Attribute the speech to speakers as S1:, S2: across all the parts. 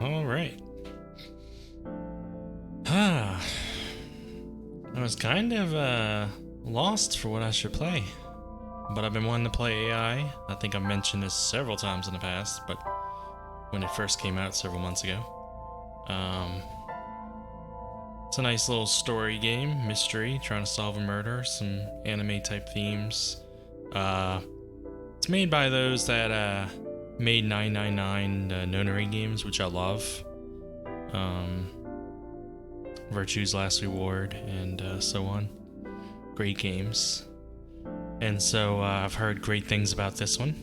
S1: All right. I was kind of lost for what I should play, but I've been wanting to play AI. I think I've mentioned this several times in the past, but when it first came out several months ago. It's a nice little story game, mystery, trying to solve a murder, some anime type themes. It's made by those that made 999 Nonary games, which I love. Virtue's Last Reward, and so on. Great games. And so I've heard great things about this one.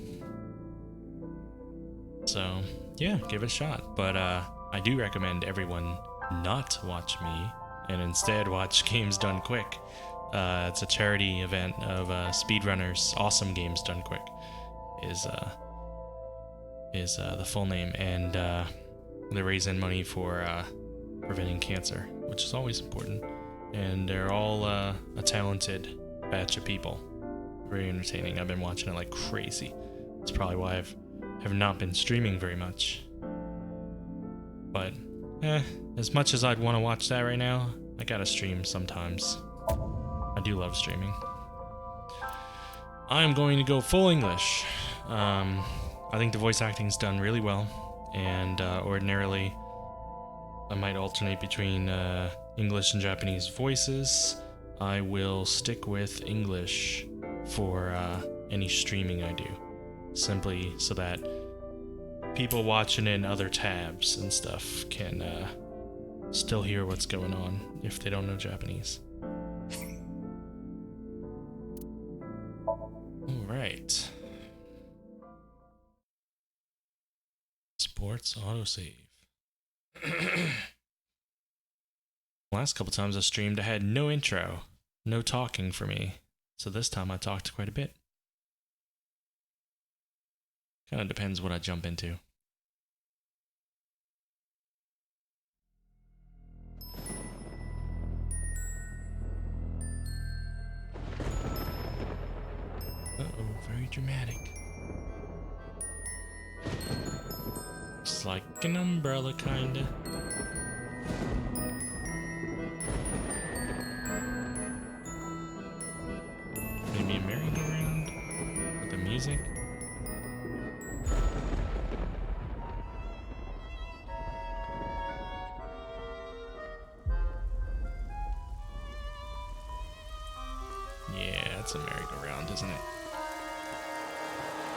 S1: So, yeah, give it a shot. But I do recommend everyone not watch me and instead watch Games Done Quick. It's a charity event of speedrunners. Awesome Games Done Quick is the full name, and they're raising money for preventing cancer, which is always important. And they're all a talented batch of people. Very entertaining. I've been watching it like crazy. It's probably why have not been streaming very much. But as much as I'd want to watch that right now, I gotta stream sometimes. I do love streaming. I'm going to go full English. I think the voice acting's done really well, and ordinarily I might alternate between English and Japanese voices. I will stick with English for any streaming I do, simply so that people watching in other tabs and stuff can still hear what's going on if they don't know Japanese. Alright. Sports autosave. Last couple times I streamed, I had no intro, no talking for me, so this time I talked quite a bit. Kinda depends what I jump into. Uh-oh, very dramatic. It's like an umbrella, kinda. Maybe a merry-go-round with the music. Yeah, it's a merry-go-round, isn't it?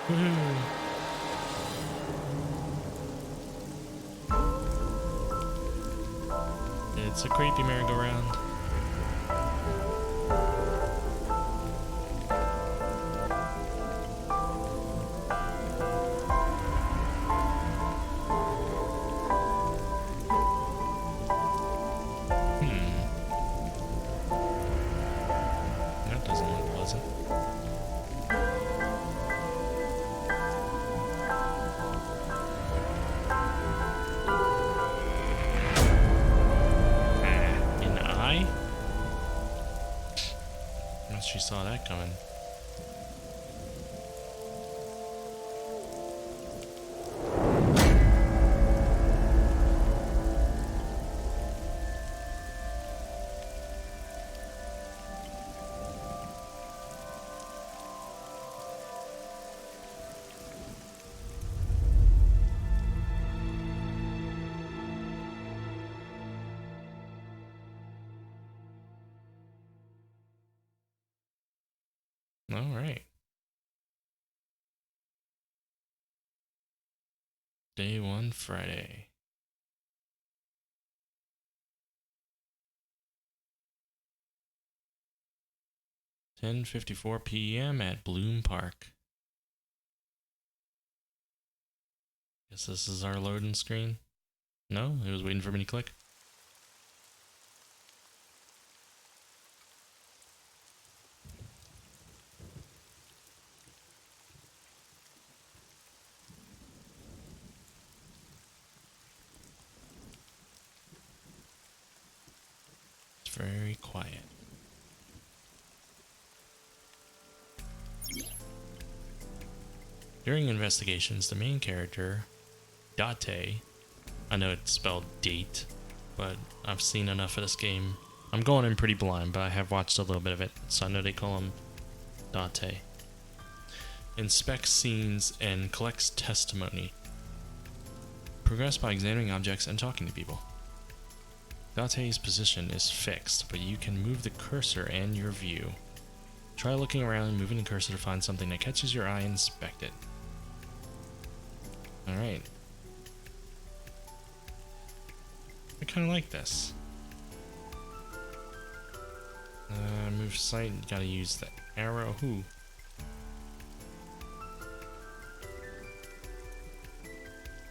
S1: Woohoo! It's a creepy merry-go-round. That doesn't look pleasant. In the eye? Unless she saw that coming. All right. Day 1 Friday. (10:54 p.m. at Bloom Park). Guess this is our loading screen. No, it was waiting for me to click. It's very quiet. During investigations, the main character, Date, I know it's spelled date, but I've seen enough of this game. I'm going in pretty blind, but I have watched a little bit of it, so I know they call him Date. Inspects scenes and collects testimony. Progress by examining objects and talking to people. Date's position is fixed, but you can move the cursor and your view. Try looking around and moving the cursor to find something that catches your eye and inspect it. Alright. I kind of like this. Move sight, you gotta use the arrow. Ooh.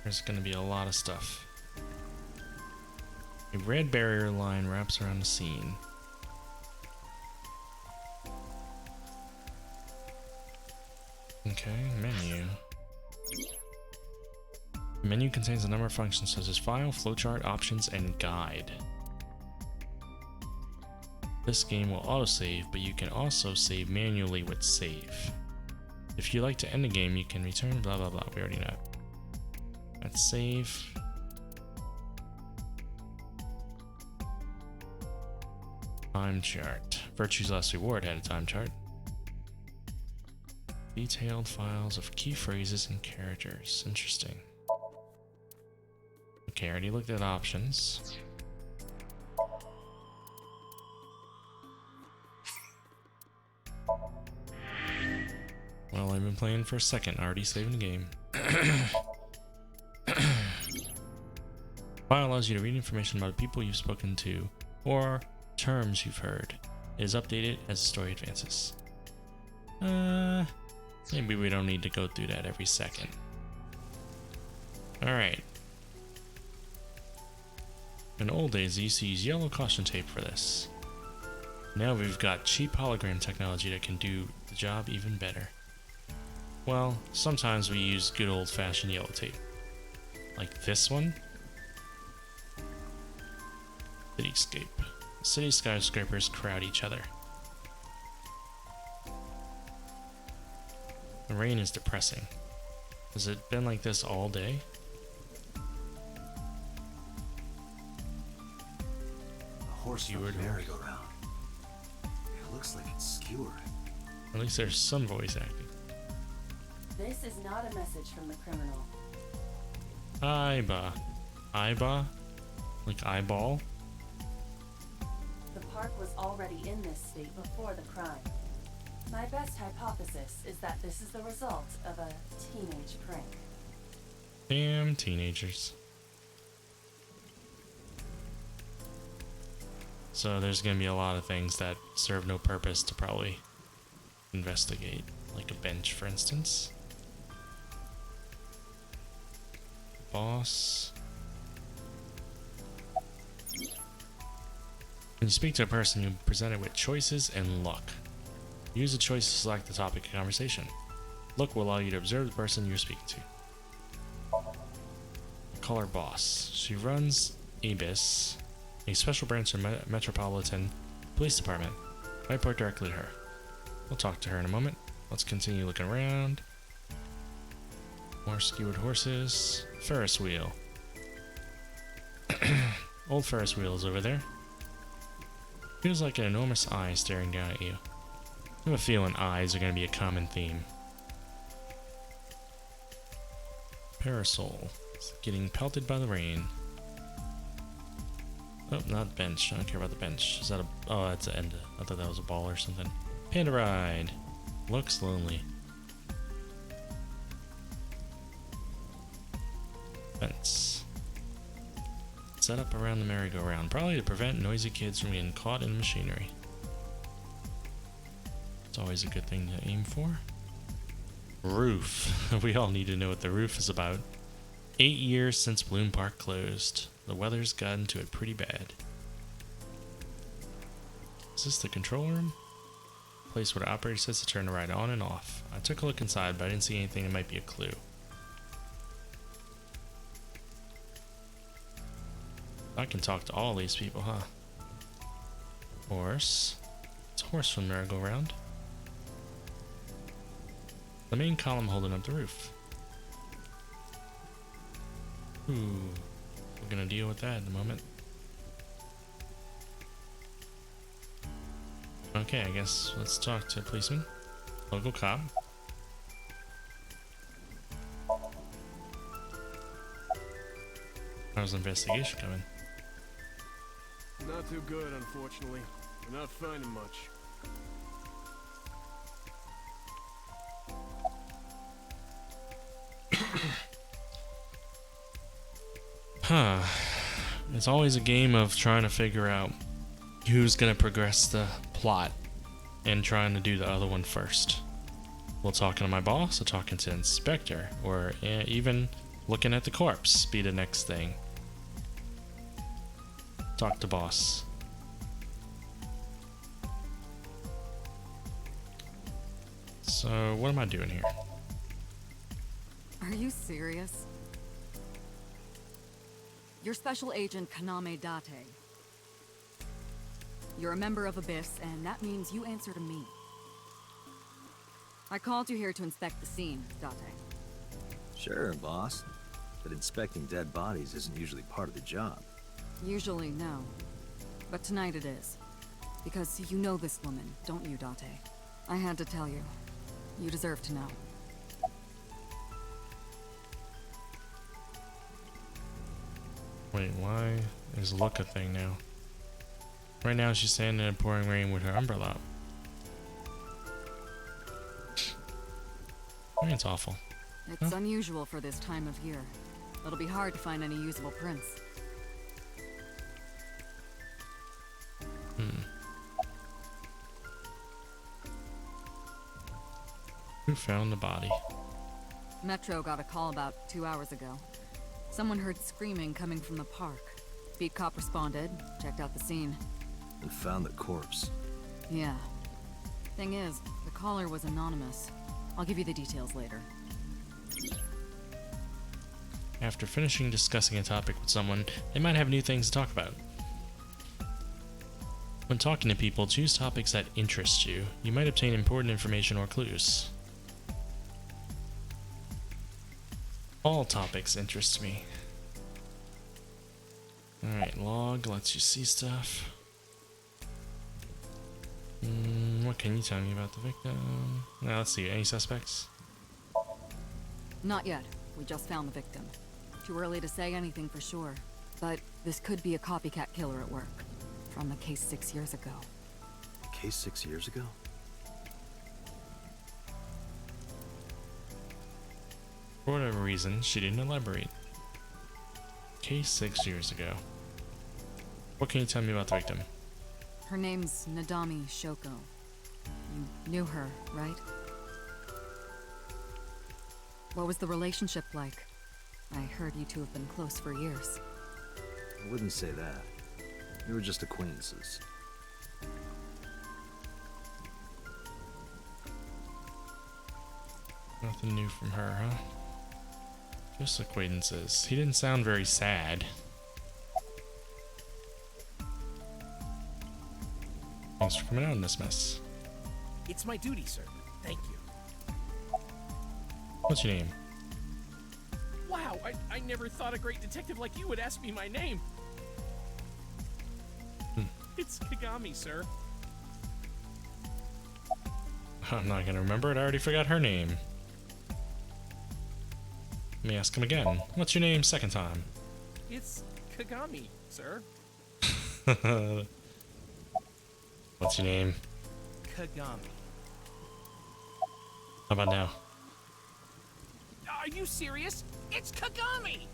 S1: There's gonna be a lot of stuff. A red barrier line wraps around the scene. Okay, menu. The menu contains a number of functions such as file, flowchart, options, and guide. This game will autosave, but you can also save manually with save. If you like to end the game, you can return blah blah blah. We already know. Let's save. Time chart. Virtue's Last Reward had a time chart. Detailed files of key phrases and characters. Interesting. Okay, I already looked at options. Well, I've been playing for a second, already saving the game. File allows you to read information about people you've spoken to or terms you've heard. It is updated as the story advances. Maybe we don't need to go through that every second. Alright. In old days, they used to use yellow caution tape for this. Now we've got cheap hologram technology that can do the job even better. Well, sometimes we use good old-fashioned yellow tape. Like this one. Cityscape. City skyscrapers crowd each other. The rain is depressing. Has it been like this all day?
S2: A horse from the merry-go-round. It looks like it's skewered.
S1: At least there's some voice acting.
S3: This is not a message from the criminal.
S1: Aiba. Aiba? Like eyeball?
S3: The park was already in this state before the crime. My best hypothesis is that this is the result of a teenage prank.
S1: Damn teenagers. So there's gonna be a lot of things that serve no purpose to probably investigate. Like a bench, for instance. Boss. When you speak to a person, you're presented with choices and luck. Use the choice to select the topic of conversation. Luck will allow you to observe the person you're speaking to. Call her boss. She runs ABIS, a special branch of Metropolitan Police Department. I report directly to her. We'll talk to her in a moment. Let's continue looking around. More skewered horses. Ferris wheel. Old Ferris wheel is over there. Feels like an enormous eye staring down at you. I have a feeling eyes are going to be a common theme. Parasol. It's getting pelted by the rain. Oh, not bench. I don't care about the bench. Is that a... Oh, that's an end. I thought that was a ball or something. Panda ride. Looks lonely. Fence. Set up around the merry-go-round, probably to prevent noisy kids from getting caught in machinery. It's always a good thing to aim for. Roof. We all need to know what the roof is about. 8 years since Bloom Park closed. The weather's gotten to it pretty bad. Is this the control room? Place where the operator sets to turn the ride on and off. I took a look inside, but I didn't see anything that might be a clue. I can talk to all these people, huh? Horse. It's a horse from merry-go-round. The main column holding up the roof. Ooh. gonna deal with that in a moment. Okay, I guess let's talk to a policeman. Local cop. How's the investigation coming?
S4: Not too good, unfortunately. We're not finding much.
S1: Huh. It's always a game of trying to figure out who's gonna progress the plot and trying to do the other one first. Well, talking to my boss, or talking to inspector, or even looking at the corpse be the next thing. Talk to boss. So, what am I doing here?
S5: Are you serious? You're Special Agent Kaname Date. You're a member of Abyss, and that means you answer to me. I called you here to inspect the scene, Date.
S2: Sure, boss. But inspecting dead bodies isn't usually part of the job.
S5: Usually, no. But tonight it is. Because you know this woman, don't you, Date? I had to tell you. You deserve to know.
S1: Wait, why is look a thing now? Right now she's standing in pouring rain with her umbrella up. Rain's awful.
S5: It's unusual for this time of year. It'll be hard to find any usable prints.
S1: Who found the body?
S5: Metro got a call about 2 hours ago. Someone heard screaming coming from the park. Beat cop responded, checked out the scene.
S2: And found the corpse.
S5: Yeah. Thing is, the caller was anonymous. I'll give you the details later.
S1: After finishing discussing a topic with someone, they might have new things to talk about. When talking to people, choose topics that interest you. You might obtain important information or clues. All topics interest me. Alright, log lets you see stuff. What can you tell me about the victim? Now let's see, any suspects?
S5: Not yet. We just found the victim. Too early to say anything for sure. But this could be a copycat killer at work. From a case 6 years ago.
S2: Case 6 years ago?
S1: For whatever reason, she didn't elaborate. Case 6 years ago. What can you tell me about the victim?
S5: Her name's Nadami Shoko. You knew her, right? What was the relationship like? I heard you two have been close for years.
S2: I wouldn't say that. We were just acquaintances.
S1: Nothing new from her, huh? Just acquaintances. He didn't sound very sad. Thanks for coming out in this mess.
S6: It's my duty, sir. Thank you.
S1: What's your name?
S6: Wow, I never thought a great detective like you would ask me my name. It's Kagami, sir.
S1: I'm not gonna remember it. I already forgot her name. Let me ask him again. What's your name second time?
S6: It's Kagami, sir.
S1: What's your name?
S6: Kagami.
S1: How about now?
S6: Are you serious? It's Kagami!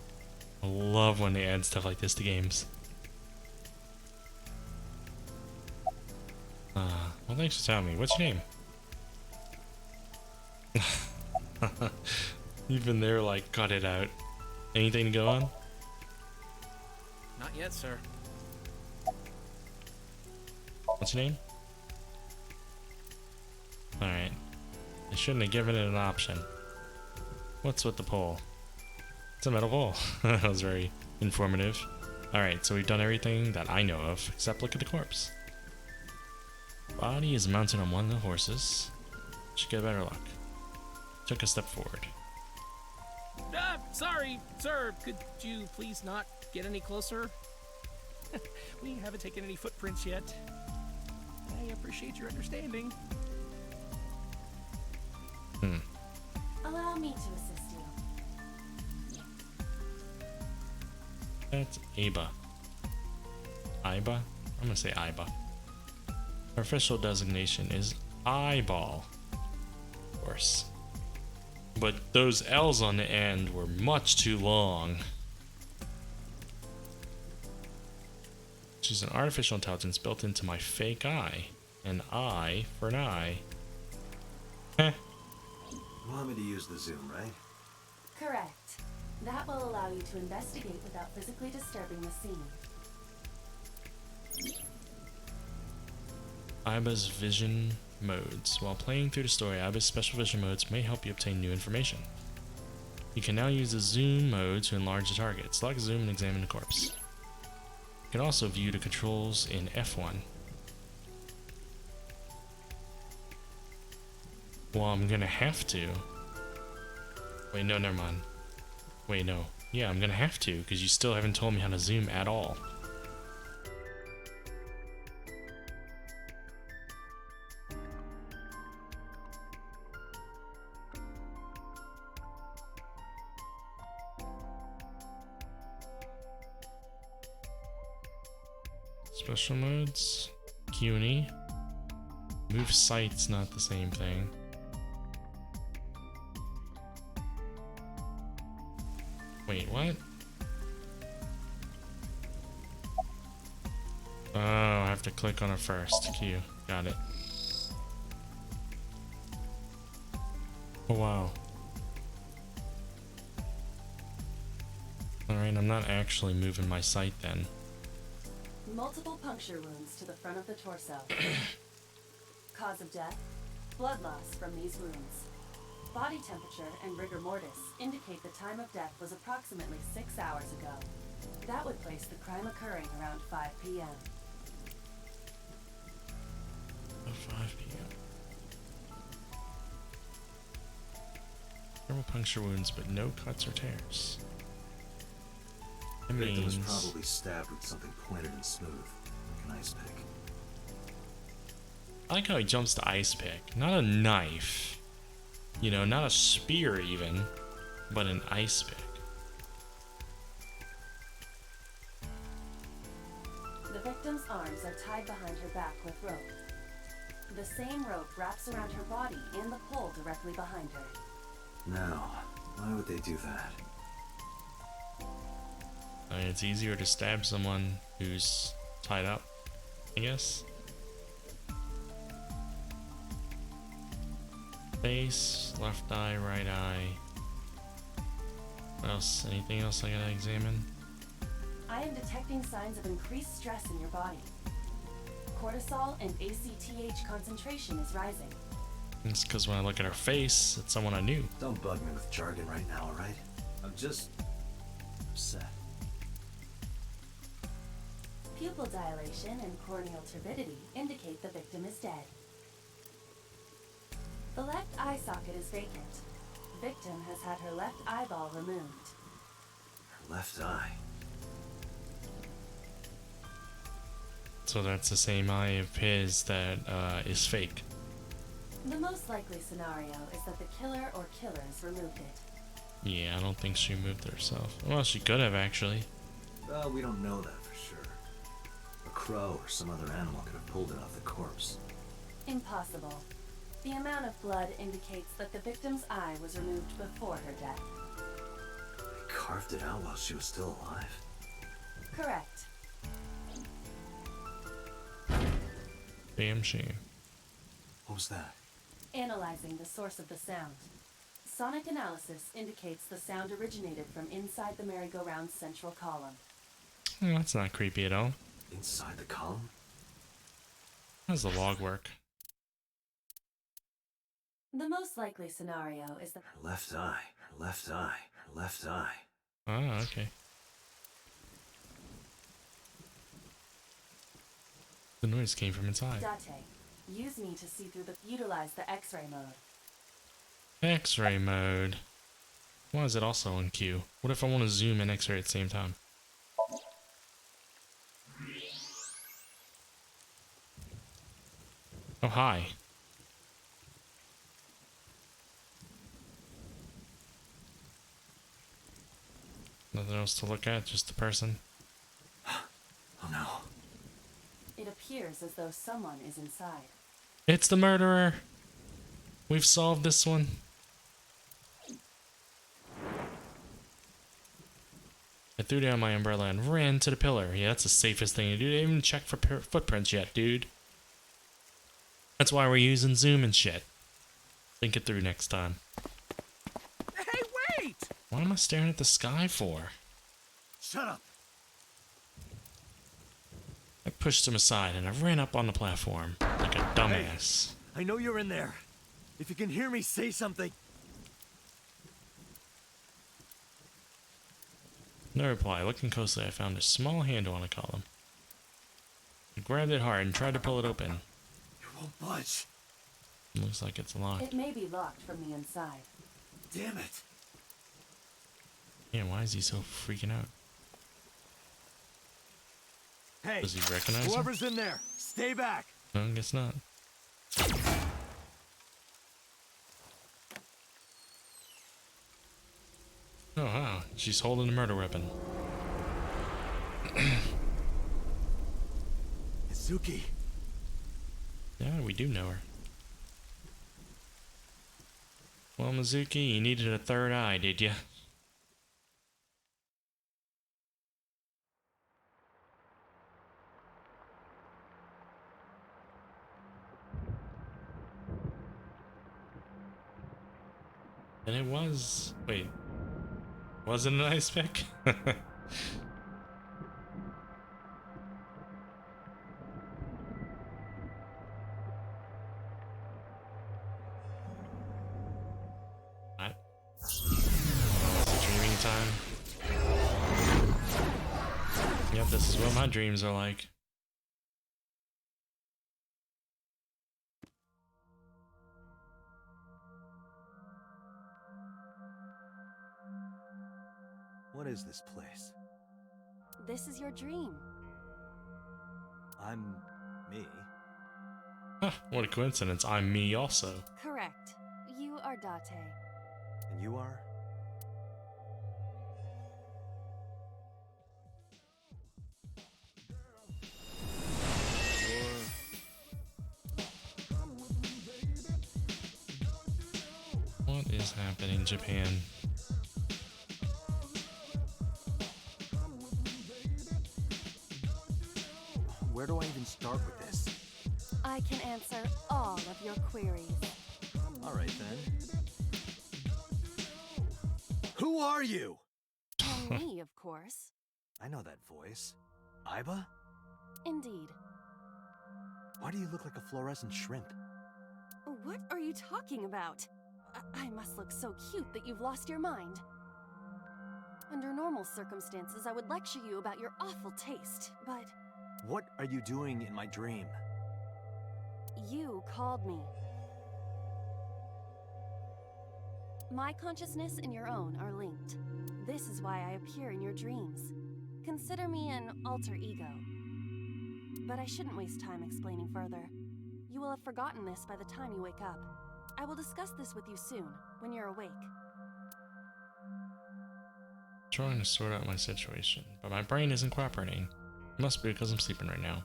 S1: I love when they add stuff like this to games. Well, thanks for telling me. What's your name? Even they're like, cut it out. Anything to go on?
S6: Not yet, sir.
S1: What's your name? Alright. I shouldn't have given it an option. What's with the pole? It's a metal pole. That was very informative. Alright, so we've done everything that I know of, except look at the corpse. Body is mounted on one of the horses. Should get better luck. Took a step forward.
S6: Sorry, sir. Could you please not get any closer? We haven't taken any footprints yet. I appreciate your understanding.
S3: Allow me to assist you.
S1: That's Aba. Iba? I'm gonna say Iba. Her official designation is eyeball. Of course. But those L's on the end were much too long. She's an artificial intelligence built into my fake eye. An eye for an eye. Heh.
S2: You want me to use the zoom, right?
S3: Correct. That will allow you to investigate without physically disturbing the scene.
S1: Iba's vision modes. While playing through the story, Iba's special vision modes may help you obtain new information. You can now use the zoom mode to enlarge the target. Select zoom and examine the corpse. You can also view the controls in F1. Well, I'm gonna have to. Wait, no, never mind. Wait, no. Yeah, I'm gonna have to, because you still haven't told me how to zoom at all. Special modes, Q and E. Move sight's not the same thing. Wait, what? Oh, I have to click on it first. Q, got it. Oh wow. Alright, I'm not actually moving my sight then.
S3: Multiple puncture wounds to the front of the torso. Cause of death? Blood loss from these wounds. Body temperature and rigor mortis indicate the time of death was approximately 6 hours ago. That would place the crime occurring around 5 p.m.
S1: 5 p.m. Several puncture wounds, but no cuts or tears. That
S2: The victim was
S1: means
S2: probably stabbed with something pointed and smooth, like an ice pick.
S1: I like how he jumps to ice pick, not a knife. You know, not a spear even, but an ice pick.
S3: The victim's arms are tied behind her back with rope. The same rope wraps around her body and the pole directly behind her.
S2: Now, why would they do that?
S1: I mean, it's easier to stab someone who's tied up, I guess. Face, left eye, right eye. What else? Anything else I gotta examine?
S3: I am detecting signs of increased stress in your body. Cortisol and ACTH concentration is rising.
S1: It's because when I look at her face, it's someone I knew.
S2: Don't bug me with jargon right now, alright? I'm just upset.
S3: Pupil dilation and corneal turbidity indicate the victim is dead. The left eye socket is vacant. Victim has had her left eyeball removed.
S2: Her left eye.
S1: So that's the same eye of his that is fake.
S3: The most likely scenario is that the killer or killers removed it.
S1: Yeah, I don't think she moved it herself. Well, she could have actually.
S2: Well, we don't know that for sure. A crow or some other animal could have pulled it off the corpse.
S3: Impossible. The amount of blood indicates that the victim's eye was removed before her death.
S2: They carved it out while she was still alive.
S3: Correct.
S1: Damn shame.
S2: What was that?
S3: Analyzing the source of the sound. Sonic analysis indicates the sound originated from inside the merry-go-round's central column.
S1: Oh, that's not creepy at all.
S2: Inside the column?
S1: How does the log work?
S3: The most likely scenario is that
S2: Her left eye. Her left eye. Her left eye.
S1: Ah, okay. The noise came from inside.
S3: Date. Use me to see through the... Utilize the X-ray mode.
S1: X-ray mode. Why is it also on Q? What if I want to zoom and X-ray at the same time? Oh, hi. Nothing else to look at, just the person.
S2: Oh no.
S3: It appears as though someone is inside.
S1: It's the murderer! We've solved this one. I threw down my umbrella and ran to the pillar. Yeah, that's the safest thing to do. They didn't even check for footprints yet, dude. That's why we're using zoom and shit. Think it through next time.
S6: Hey, wait!
S1: What am I staring at the sky for?
S2: Shut up.
S1: I pushed him aside and I ran up on the platform like a dumbass.
S2: I know you're in there. If you can hear me, say something.
S1: No reply. Looking closely, I found a small handle on a column. I grabbed it hard and tried to pull it open.
S2: It won't budge.
S1: Looks like it's locked.
S3: It may be locked from the inside.
S2: Damn it.
S1: Man, why is he so freaking out?
S2: Hey,
S1: Does he recognize him?
S2: whoever's in there, stay back.
S1: No, I guess not. Oh, wow. She's holding a murder weapon.
S2: Izuki.
S1: Yeah, we do know her. Well, Mizuki, you needed a third eye, did ya? And it was... Wait. Was it an ice pick? What? Is it dreaming time? Yep, this is what my dreams are like.
S2: What is this place?
S3: This is your dream.
S2: I'm me.
S1: Huh, what a coincidence. I'm me also.
S3: Correct. You are Date.
S2: And you are?
S1: What is happening, Japan?
S2: Where do I even start with this?
S3: I can answer all of your queries.
S2: All right then. Who are you?
S3: And me, of course.
S2: I know that voice. Aiba?
S3: Indeed.
S2: Why do you look like a fluorescent shrimp?
S3: What are you talking about? I must look so cute that you've lost your mind. Under normal circumstances, I would lecture you about your awful taste, but
S2: What are you doing in my dream?
S3: you called me. My consciousness and your own are linked. This is why I appear in your dreams. Consider me an alter ego. But I shouldn't waste time explaining further. You will have forgotten this by the time you wake up. I will discuss this with you soon, when you're awake.
S1: Trying to sort out my situation, but my brain isn't cooperating. It must be because I'm sleeping right now.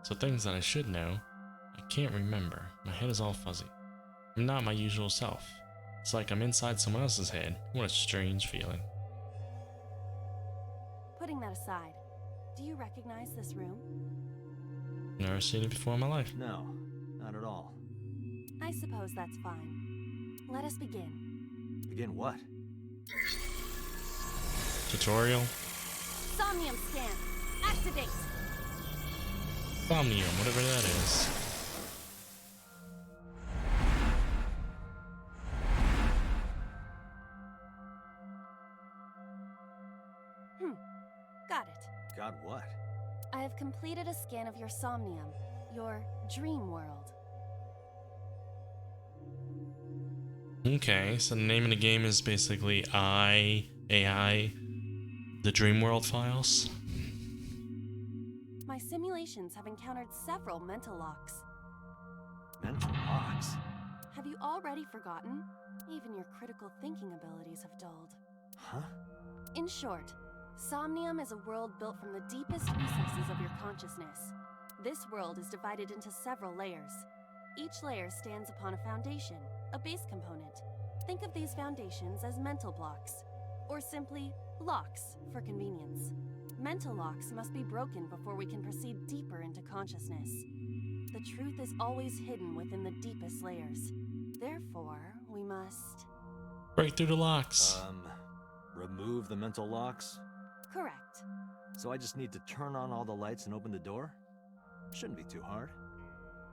S1: So things that I should know, I can't remember. My head is all fuzzy. I'm not my usual self. It's like I'm inside someone else's head. What a strange feeling.
S3: Putting that aside, do you recognize this room?
S1: Never seen it before in my life.
S2: No, not at all.
S3: I suppose that's fine. Let us begin.
S2: Begin what?
S1: Tutorial?
S3: Somnium scan! Activate!
S1: Somnium, whatever that is.
S3: Got it.
S2: God, what?
S3: I have completed a scan of your somnium, your dream world.
S1: Okay, so the name of the game is basically AI, the Dreamworld Files.
S3: My simulations have encountered several mental locks.
S2: Mental locks?
S3: Have you already forgotten? Even your critical thinking abilities have dulled.
S2: Huh?
S3: In short, Somnium is a world built from the deepest recesses of your consciousness. This world is divided into several layers. Each layer stands upon a foundation, a base component. Think of these foundations as mental blocks, or simply locks for convenience. Mental locks must be broken before we can proceed deeper into consciousness. The truth is always hidden within the deepest layers. Therefore, we must...
S1: Break through the locks.
S2: Remove the mental locks?
S3: Correct.
S2: So I just need to turn on all the lights and open the door? Shouldn't be too hard.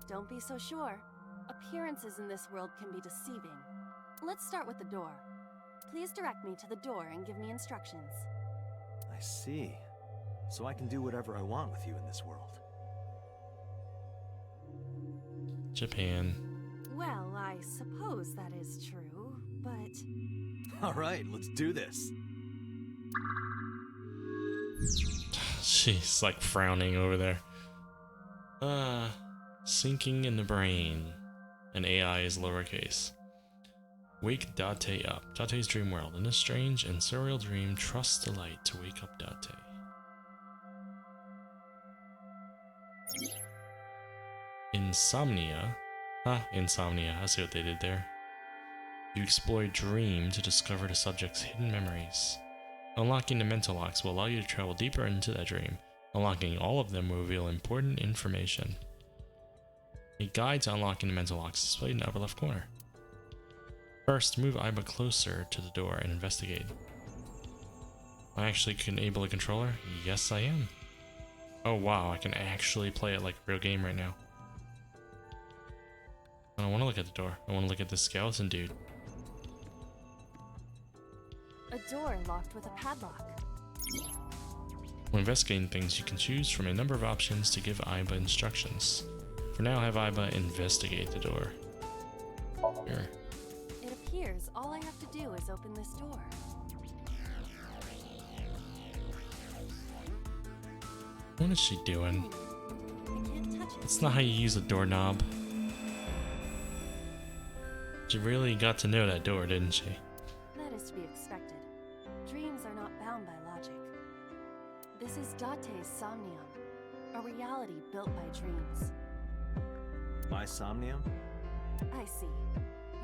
S3: Don't be so sure. Appearances in this world can be deceiving. Let's start with the door. Please direct me to the door and give me instructions.
S2: I see. So I can do whatever I want with you in this world.
S1: Japan.
S3: Well, I suppose that is true, but...
S2: Alright, let's do this.
S1: She's like frowning over there. Sinking in the brain. And AI is lowercase. Wake Date up. Date's dream world. In a strange and surreal dream, trust the light to wake up Date. Insomnia. Insomnia. I see what they did there. You explore dream to discover the subject's hidden memories. Unlocking the mental locks will allow you to travel deeper into that dream. Unlocking all of them will reveal important information. A guide to unlocking the mental locks is displayed in the upper left corner. First, move Aiba closer to the door and investigate. I actually can enable a controller? Yes, I am. Oh wow, I can actually play it like a real game right now. I don't want to look at the door. I want to look at the skeleton dude.
S3: A door locked with a padlock.
S1: When investigating things, you can choose from a number of options to give Aiba instructions. For now, have Aiba investigate the door. Here.
S3: It appears all I have to do is open this door.
S1: What is she doing?
S3: I can't touch it.
S1: That's not how you use a doorknob. She really got to know that door, didn't she?
S3: That is to be expected. Dreams are not bound by logic. This is Date's Somnium, a reality built by dreams.
S2: My Somnium?
S3: I see.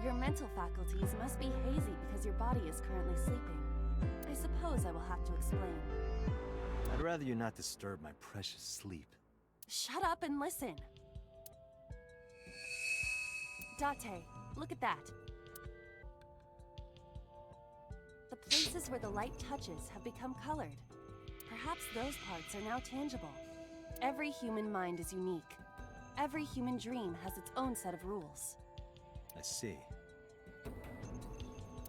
S3: Your mental faculties must be hazy because your body is currently sleeping. I suppose I will have to explain.
S2: I'd rather you not disturb my precious sleep.
S3: Shut up and listen. Date, look at that. The places where the light touches have become colored. Perhaps those parts are now tangible. Every human mind is unique. Every human dream has its own set of rules.
S2: I see.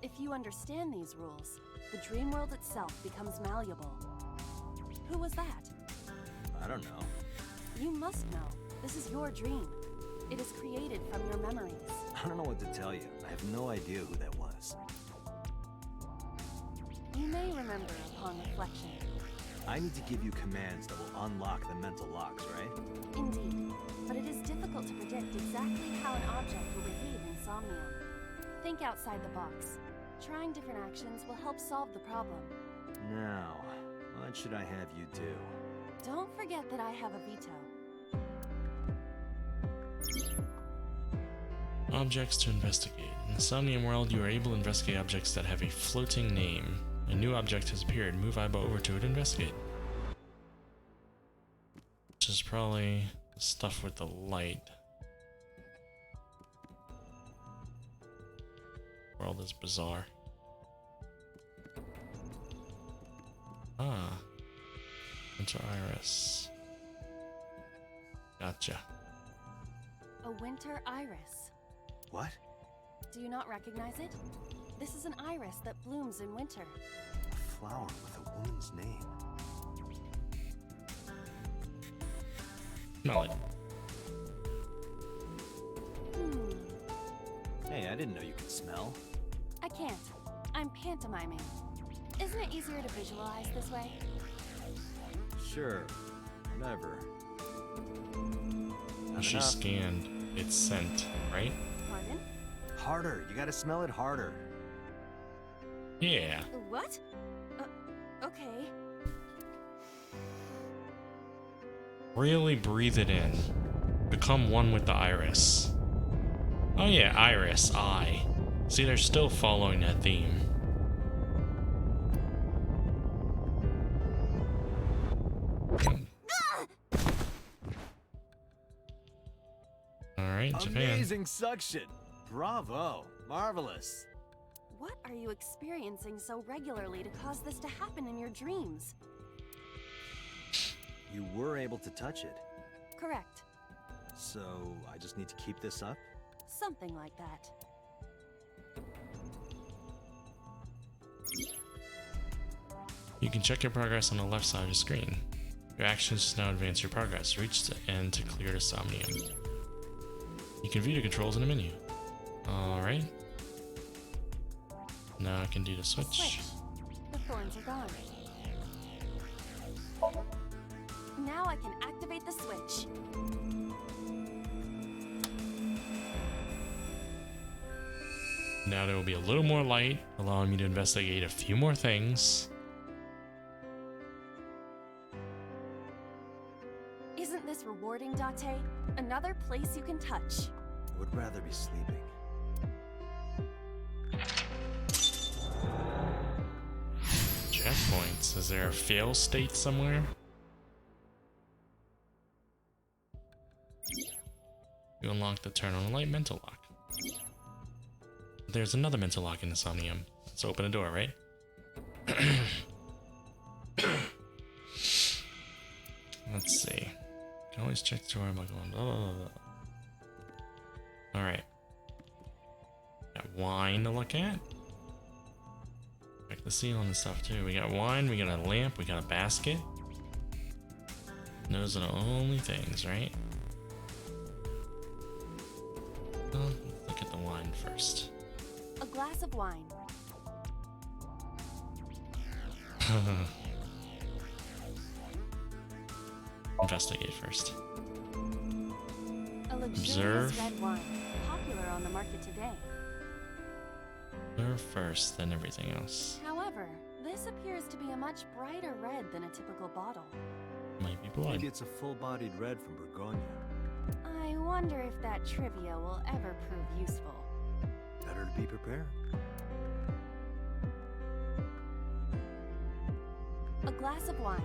S3: If you understand these rules, the dream world itself becomes malleable. Who was that?
S2: I don't know.
S3: You must know. This is your dream. It is created from your memories.
S2: I don't know what to tell you. I have no idea who that was.
S3: You may remember upon reflection.
S2: I need to give you commands that will unlock the mental locks, right?
S3: Indeed, but it is difficult to predict exactly how an object will behave in Somnium. Think outside the box. Trying different actions will help solve the problem.
S2: Now, what should I have you do?
S3: Don't forget that I have a veto.
S1: Objects to investigate. In the Somnium world, you are able to investigate objects that have a floating name. A new object has appeared. Move Aiba over to it and investigate. Which is probably the stuff with the light. World is bizarre. Ah. Winter Iris. Gotcha.
S3: A winter iris.
S2: What?
S3: Do you not recognize it? This is an iris that blooms in winter.
S2: A flower with a woman's name.
S1: Smell it.
S2: Hey, I didn't know you could smell.
S3: I can't. I'm pantomiming. Isn't it easier to visualize this way?
S2: Sure. Whatever. Not
S1: She
S2: enough.
S1: scanned. It's sent, right?
S3: Pardon?
S2: Harder. You gotta smell it harder.
S1: Yeah.
S3: What? Okay.
S1: Really breathe it in. Become one with the iris. Oh yeah, iris, eye. See, they're still following that theme. Alright, Japan.
S2: Amazing suction. Bravo. Marvelous.
S3: What are you experiencing so regularly to cause this to happen in your dreams?
S2: You were able to touch it.
S3: Correct.
S2: So, I just need to keep this up?
S3: Something like that.
S1: You can check your progress on the left side of the screen. Your actions now advance your progress. Reach the end to clear the Somnium. You can view the controls in the menu. Alright. Now I can do the switch.
S3: The thorns are gone. Now I can activate the switch.
S1: Now there will be a little more light, allowing me to investigate a few more things.
S3: Isn't this rewarding, Date? Another place you can touch.
S2: Would rather be sleeping.
S1: Checkpoints. Is there a fail state somewhere? You unlock the turn on the light mental lock. There's another mental lock in the Somnium. Let's open the door, right? Let's see. Can always check the door by going blah, blah, blah, blah. Alright. Got wine to look at. Check the ceiling and stuff too. We got wine, we got a lamp, we got a basket. Those are the only things, right? Well, let's look at the wine first.
S3: A glass of wine.
S1: Investigate first.
S3: A luxurious
S1: Observe.
S3: red wine, popular on the market today.
S1: Her first, then everything else.
S3: However, this appears to be a much brighter red than a typical bottle.
S1: Might be blood.
S2: Maybe it's a full-bodied red from Burgonia.
S3: I wonder if that trivia will ever prove useful.
S2: Better to be prepared.
S3: A glass of wine.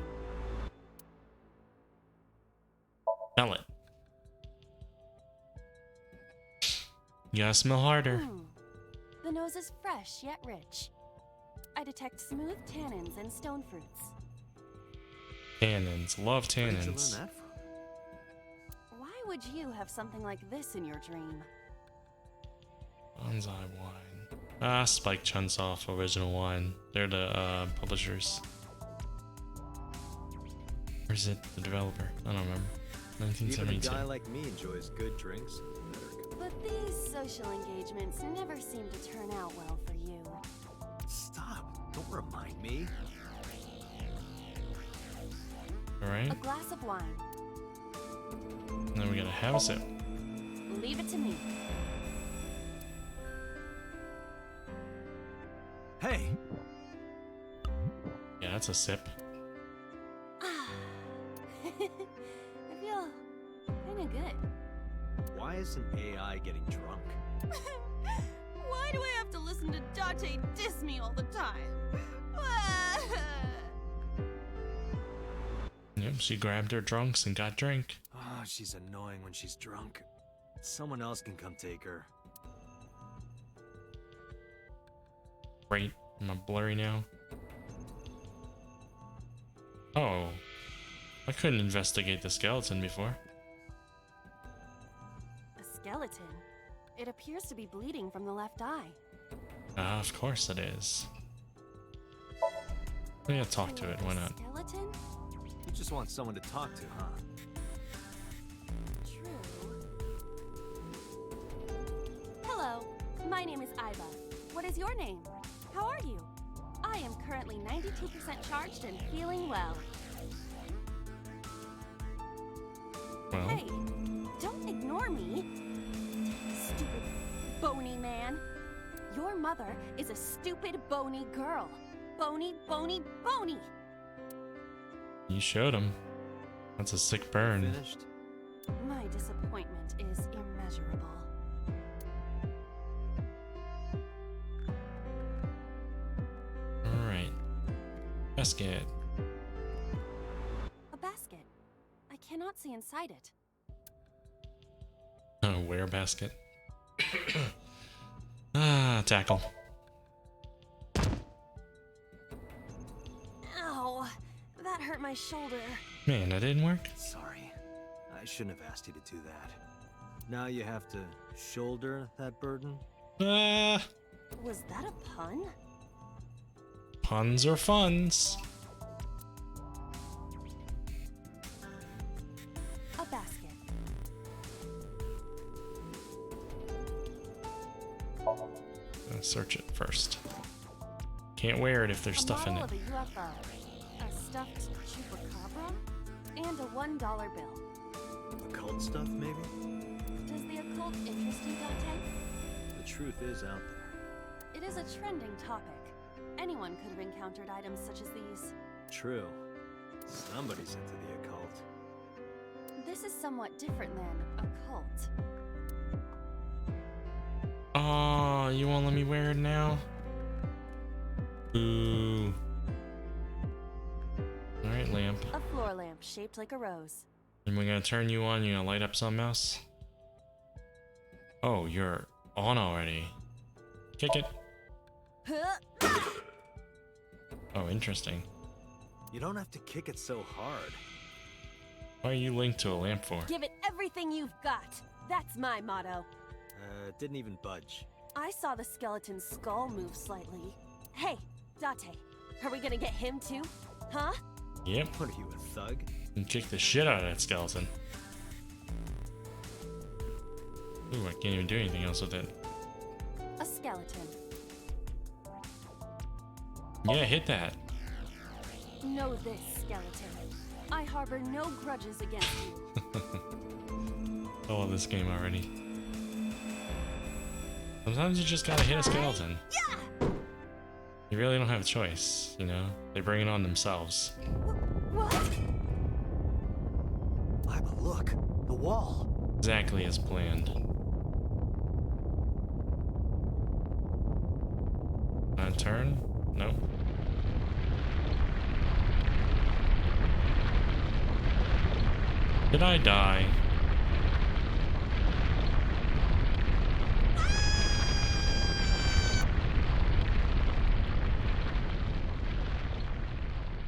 S1: Smell it. You gotta smell harder.
S3: The nose is fresh yet rich. I detect smooth tannins and stone fruits.
S1: Tannins. Love
S2: Where'd you learn
S1: tannins.
S2: that from?
S3: Why would you have something like this in your dream?
S1: Bonsai wine. Ah, Spike Chunsoft original wine. They're the publishers. Or is it the developer? I don't remember.
S2: Even a
S1: 1972.
S2: guy like me enjoys good drinks.
S3: But these social engagements never seem to turn out well for you.
S2: Stop! Don't remind me.
S1: Alright.
S3: A glass of wine.
S1: Then we gotta have a sip.
S3: Leave it to me.
S2: Hey!
S1: Yeah, that's a sip.
S3: I feel kinda good.
S2: Why isn't AI getting drunk?
S3: Why do I have to listen to Date diss me all the time?
S1: Yep, she grabbed her drunks and got drink.
S2: Oh, she's annoying when she's drunk. Someone else can come take her.
S1: Great. Am I blurry now? Oh. I couldn't investigate the skeleton before.
S3: A skeleton? It appears to be bleeding from the left eye.
S1: Ah, of course it is. We gotta talk to it, why not?
S3: Skeleton?
S2: You just want someone to talk to, huh?
S3: True. Hello. My name is Iva. What is your name? How are you? I am currently 92% charged and feeling well.
S1: Well,
S3: Hey, don't ignore me. Stupid, bony man. Your mother is a stupid, bony girl. Bony, bony, bony.
S1: you showed him. That's a sick burn.
S2: Finished?
S3: My disappointment is immeasurable.
S1: Alright. Basket.
S3: A basket. I cannot see inside it.
S1: Oh, where basket? Ah, tackle.
S3: Ow, that hurt my shoulder.
S1: Man, that didn't work.
S2: Sorry. I shouldn't have asked you to do that. Now you have to shoulder that burden?
S1: Ah,
S3: Was that a pun?
S1: puns or funs.
S3: A basket.
S1: Search it first. Can't wear it if there's stuff in
S3: model
S1: it.
S3: of a UFO, a stuffed chupacabra, and a $1 bill.
S2: Occult stuff, maybe?
S3: Does the occult interest you, Dante?
S2: The truth is out there.
S3: It is a trending topic. Anyone could have encountered items such as these.
S2: True. Somebody's into the occult.
S3: This is somewhat different than occult.
S1: Oh, you won't let me wear it now? Ooh. Alright, lamp.
S3: A floor lamp shaped like a rose.
S1: And we're gonna turn you on, you're gonna light up something else? Oh, you're on already. Kick it.
S3: Huh?
S1: Oh, interesting.
S2: You don't have to kick it so hard.
S1: Why are you linked to a lamp for?
S3: Give it everything you've got. That's my motto.
S2: Didn't even budge.
S3: I saw the skeleton's skull move slightly. Hey, Date, are we gonna get him too? Huh?
S1: Yep,
S2: What are you, a thug?
S1: and kick the shit out of that skeleton. Ooh, I can't even do anything else with it.
S3: A skeleton.
S1: Yeah, hit that.
S3: Know this, skeleton. I harbor no grudges against you.
S1: I love this game already. Sometimes you just gotta hit a skeleton.
S3: Yeah!
S1: You really don't have a choice, you know? They bring it on themselves.
S3: What?
S2: Iba, look! The wall!
S1: Exactly as planned. Turn? Nope. Did I die?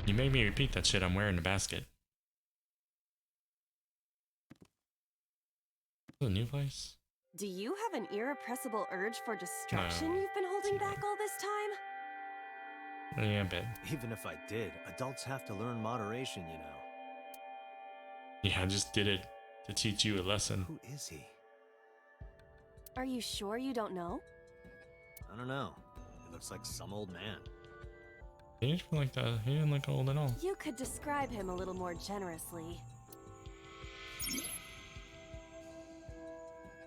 S1: You made me repeat that shit I'm wearing the basket. Is it a new place?
S3: Do you have an irrepressible urge for destruction you've been holding back all this time?
S1: Yeah, a bit.
S2: Even if I did, adults have to learn moderation, you know.
S1: Yeah, I just did it to teach you a lesson.
S2: Who is he?
S3: Are you sure you don't know?
S2: I don't know. He looks like some old man.
S1: He didn't look like that. He didn't look old at all.
S3: You could describe him a little more generously.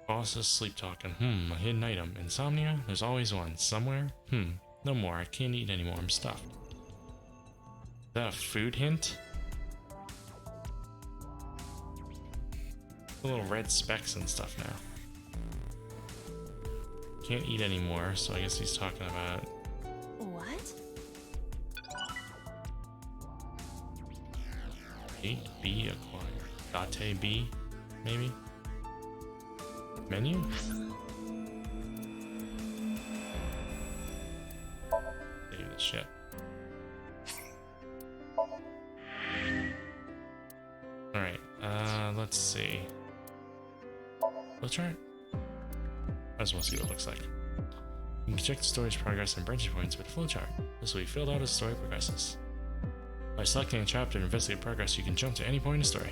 S1: Boss is sleep talking. A hidden item. Insomnia? There's always one. Somewhere? No more. I can't eat anymore. I'm stuffed. Is that a food hint? Little red specks and stuff now. Can't eat anymore, so I guess he's talking about...
S3: What?
S1: 8B acquired. Date B, maybe? Menu? Save this shit. Alright, let's see. Flowchart? I just want to see what it looks like. You can check the story's progress and branching points with a flowchart. This will be filled out as the story progresses. By selecting a chapter to investigate progress, you can jump to any point in the story.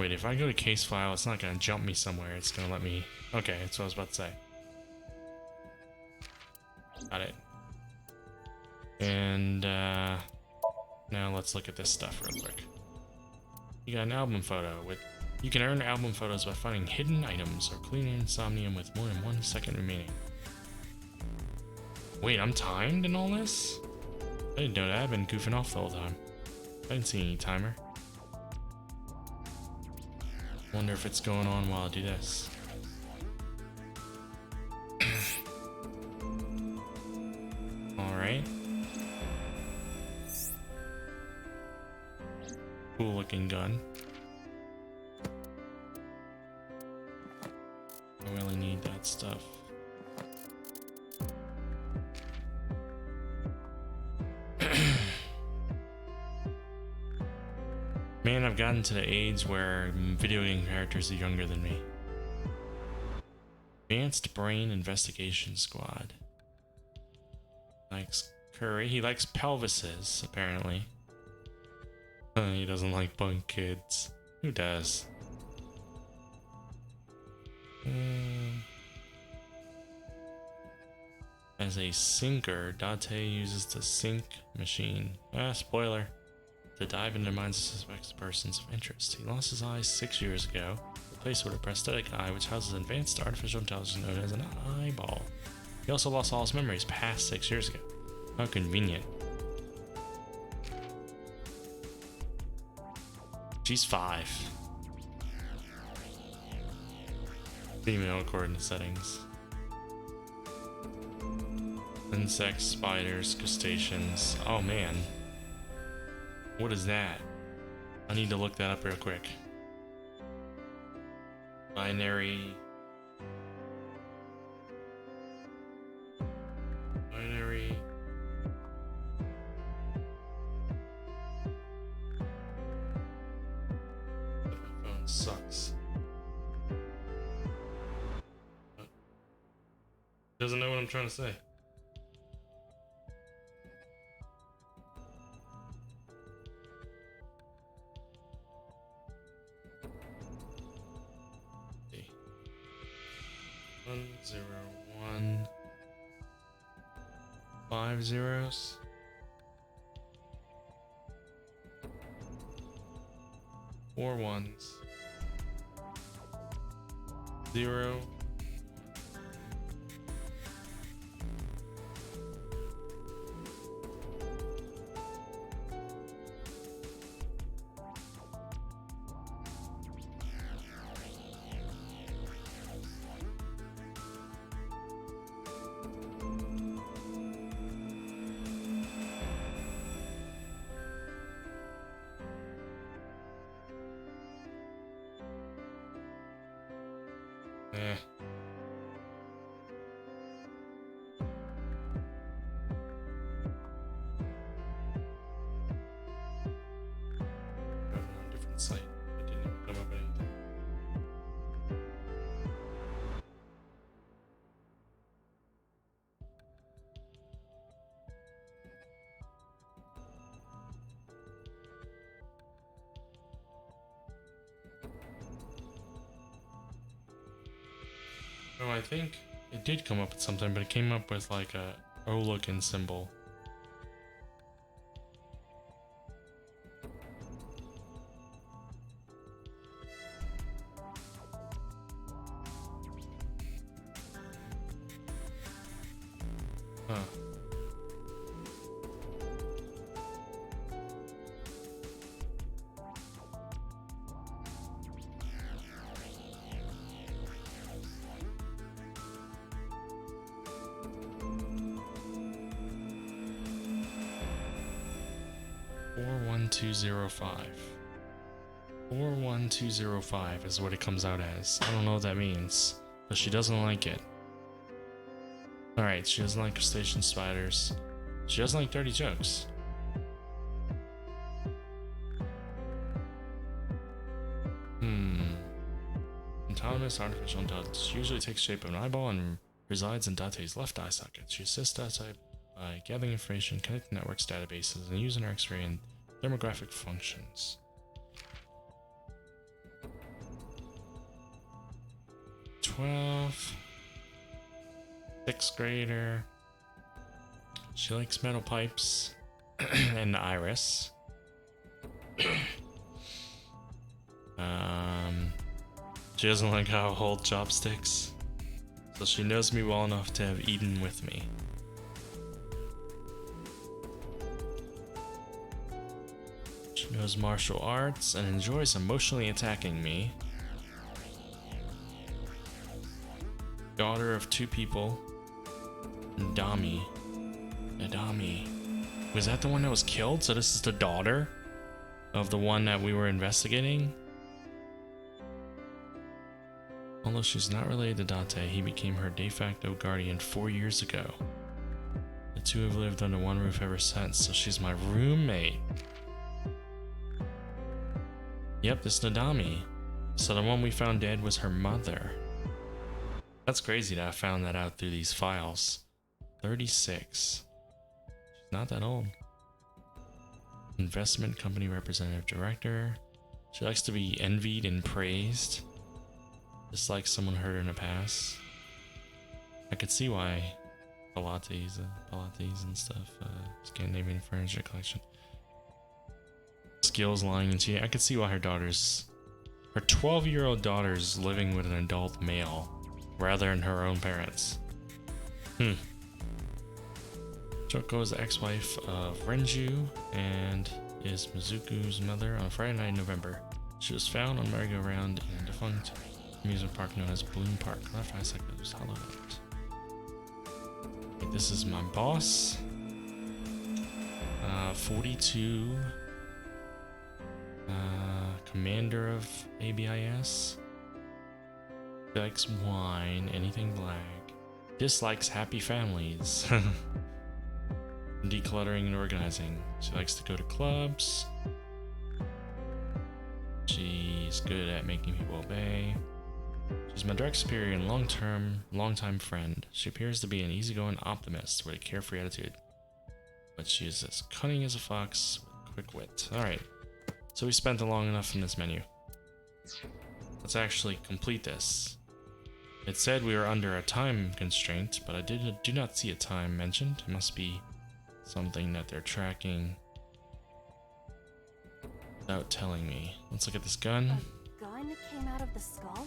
S1: wait, if I go to case file, it's not gonna jump me somewhere. It's gonna let me... Okay, that's what I was about to say. Got it. And, now let's look at this stuff real quick. You got an album photo with... You can earn album photos by finding hidden items or clearing Somnium with more than 1 second remaining. Wait, I'm timed in all this? I didn't know that. I've been goofing off the whole time. I didn't see any timer. Wonder if it's going on while I do this. Alright. Cool looking gun. I really need that stuff. Man, I've gotten to the age where video game characters are younger than me. Advanced Brain Investigation Squad. Likes curry. He likes pelvises, apparently. He doesn't like punk kids. Who does? As a sinker, Date uses the sink machine. Spoiler. To dive into the minds of suspects persons of interest. He lost his eyes 6 years ago, replaced with a prosthetic eye which houses advanced artificial intelligence known as an eyeball. He also lost all his memories past 6 years ago. How convenient. She's 5. Female according to settings. Insects, spiders, crustaceans. Oh man. What is that? I need to look that up real quick. Binary. My phone sucks. Doesn't know what I'm trying to say. One, 0, 1, 5 zeros. 4 ones. 0. different site. It didn't even come up anything. Oh, I think it did come up with something, but it came up with like a O-looking symbol. Huh. Four 41205. 41205 is what it comes out as. I don't know what that means, but she doesn't like it. Alright, she doesn't like crustacean spiders. She doesn't like dirty jokes. Autonomous artificial intelligence usually takes shape of an eyeball and resides in Date's left eye socket. She assists Date by gathering information, connecting networks, databases, and using her X-ray and thermographic functions. 12. 6th grader. She likes metal pipes and iris. She doesn't like how I hold chopsticks, so she knows me well enough to have eaten with me. She knows martial arts and enjoys emotionally attacking me. Daughter of 2 people. Nadami. Was that the one that was killed? So this is the daughter of the one that we were investigating? Although she's not related to Date, he became her de facto guardian 4 years ago. The 2 have lived under one roof ever since, so she's my roommate. Yep, this Nadami. So the one we found dead was her mother. That's crazy that I found that out through these files. 36. She's not that old. Investment company representative director. She likes to be envied and praised. Just like someone hurt her in the past. I could see why Pilates and stuff. Scandinavian furniture collection. Skills, lying, and cheating. I could see why her 12-year-old daughter's living with an adult male rather than her own parents. Choko is the ex-wife of Renju and is Mizuku's mother on Friday night in November. She was found on merry-go-round in a defunct amusement park known as Bloom Park. Left eye sectors, hollow out. Okay, this is my boss. 42. Commander of ABIS. Likes wine, anything black. Dislikes happy families. Decluttering and organizing. She likes to go to clubs. She's good at making people obey. She's my direct superior and long-time friend. She appears to be an easygoing optimist with a carefree attitude. But she is as cunning as a fox with quick wit. Alright, so we spent long enough in this menu. Let's actually complete this. It said we were under a time constraint, but I do not see a time mentioned. It must be something that they're tracking without telling me. Let's look at this gun.
S7: A gun came out of the skull?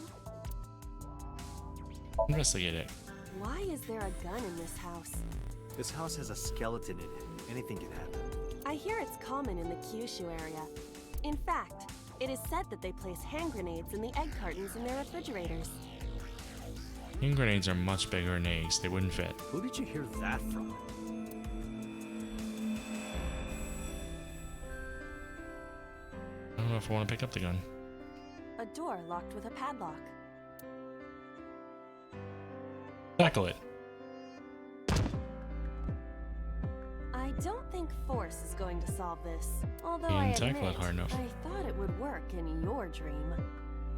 S1: Investigate it.
S7: Why is there a gun in this house?
S2: This house has a skeleton in it. Anything can happen.
S7: I hear it's common in the Kyushu area. In fact, it is said that they place hand grenades in the egg cartons in their refrigerators.
S1: Hand grenades are much bigger than eggs. They wouldn't fit.
S2: Who did you hear that from?
S1: I don't know if I want to pick up the gun.
S7: A door locked with a padlock.
S1: Tackle it.
S7: I don't think force is going to solve this. Although
S1: You
S7: I
S1: didn't tackle
S7: admit,
S1: it hard enough.
S7: I thought it would work in your dream.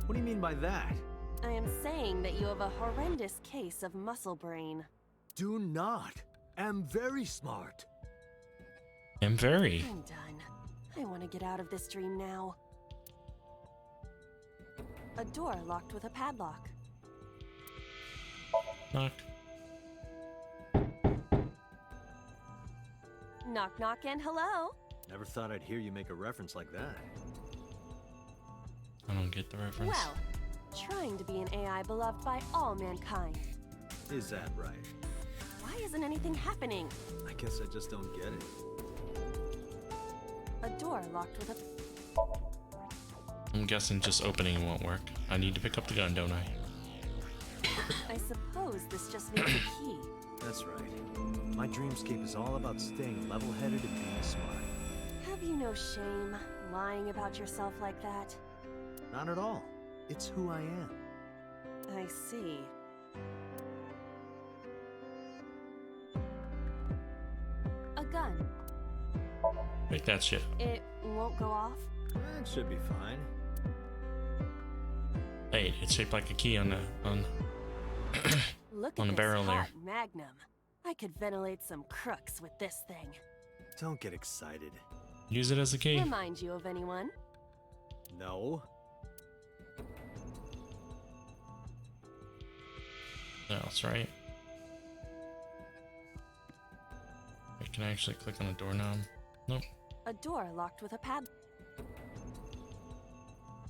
S2: What do you mean by that?
S7: I am saying that you have a horrendous case of muscle brain.
S2: Do not. Am very smart.
S1: I'm very.
S7: I'm done. I want to get out of this dream now. A door locked with a padlock.
S1: Knock.
S7: Knock knock and hello.
S2: Never thought I'd hear you make a reference like that.
S1: I don't get the reference.
S7: Well, trying to be an AI beloved by all mankind.
S2: Is that right?
S7: Why isn't anything happening?
S2: I guess I just don't get it.
S7: A door locked with a...
S1: I'm guessing just opening won't work. I need to pick up the gun, don't I?
S7: I suppose this just needs a key.
S2: That's right. My dreamscape is all about staying level-headed and being smart.
S7: Have you no shame lying about yourself like that?
S2: Not at all. It's who I am.
S7: I see. A gun.
S1: Take that shit.
S7: It won't go off?
S2: It should be fine.
S1: Hey, it's shaped like a key on the
S7: Look
S1: on
S7: at
S1: the barrel
S7: this
S1: there.
S7: hot magnum. I could ventilate some crooks with this thing.
S2: Don't get excited.
S1: Use it as a key.
S7: Remind you of anyone?
S2: No.
S1: else, right? Wait, can I actually click on the doorknob? Nope.
S7: A door locked with a pad.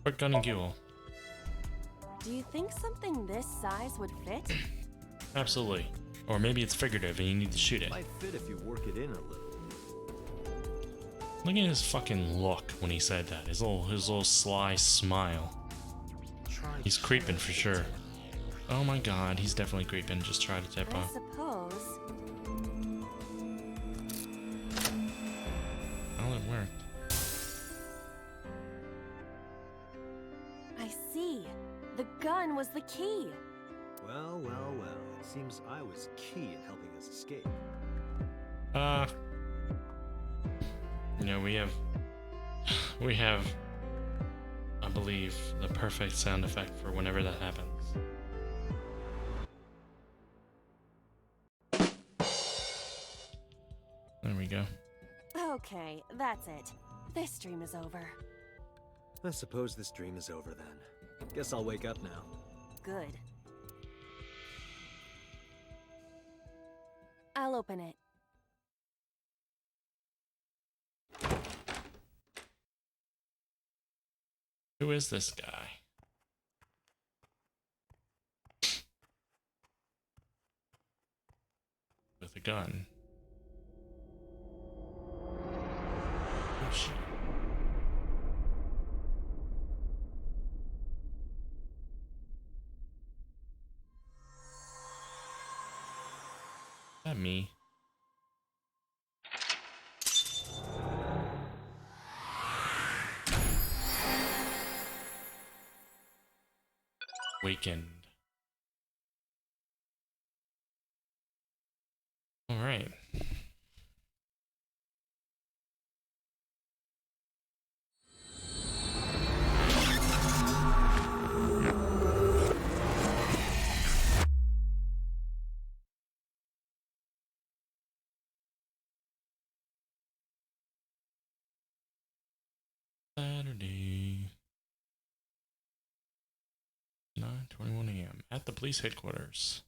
S1: Quick gun and fuel.
S7: Do you think something this size would fit?
S1: Absolutely. Or maybe it's figurative and you need to shoot it.
S2: Might fit if you work it in a little.
S1: Look at his fucking look when he said that. His little sly smile. He's creeping for sure. Oh my god, he's definitely creeping. Just try to tip
S7: I
S1: off.
S7: suppose.
S1: Well, it worked.
S7: I see. The gun was the key.
S2: Well, well, well. It seems I was key in helping us escape.
S1: You know, we have, I believe, the perfect sound effect for whenever that happens. There we go.
S7: Okay, that's it. This dream is over.
S2: I suppose this dream is over then. Guess I'll wake up now.
S7: Good. I'll open it.
S1: Who is this guy? With a gun. Oh shit. Is that me? Weekend. All right. Saturday. 9:21 a.m. at the police headquarters.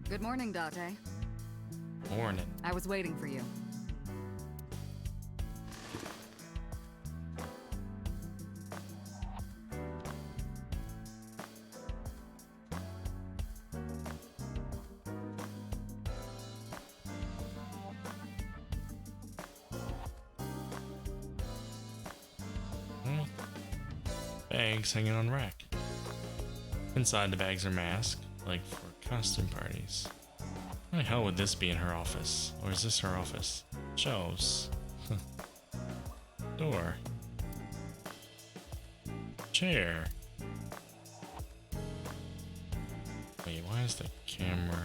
S5: Good morning, Date.
S1: Morning.
S5: I was waiting for you.
S1: Well, bags hanging on rack. Inside the bags are masks, like for costume parties. Why the hell would this be in her office? Or is this her office? Shelves. Door. Chair. Wait, why is the camera...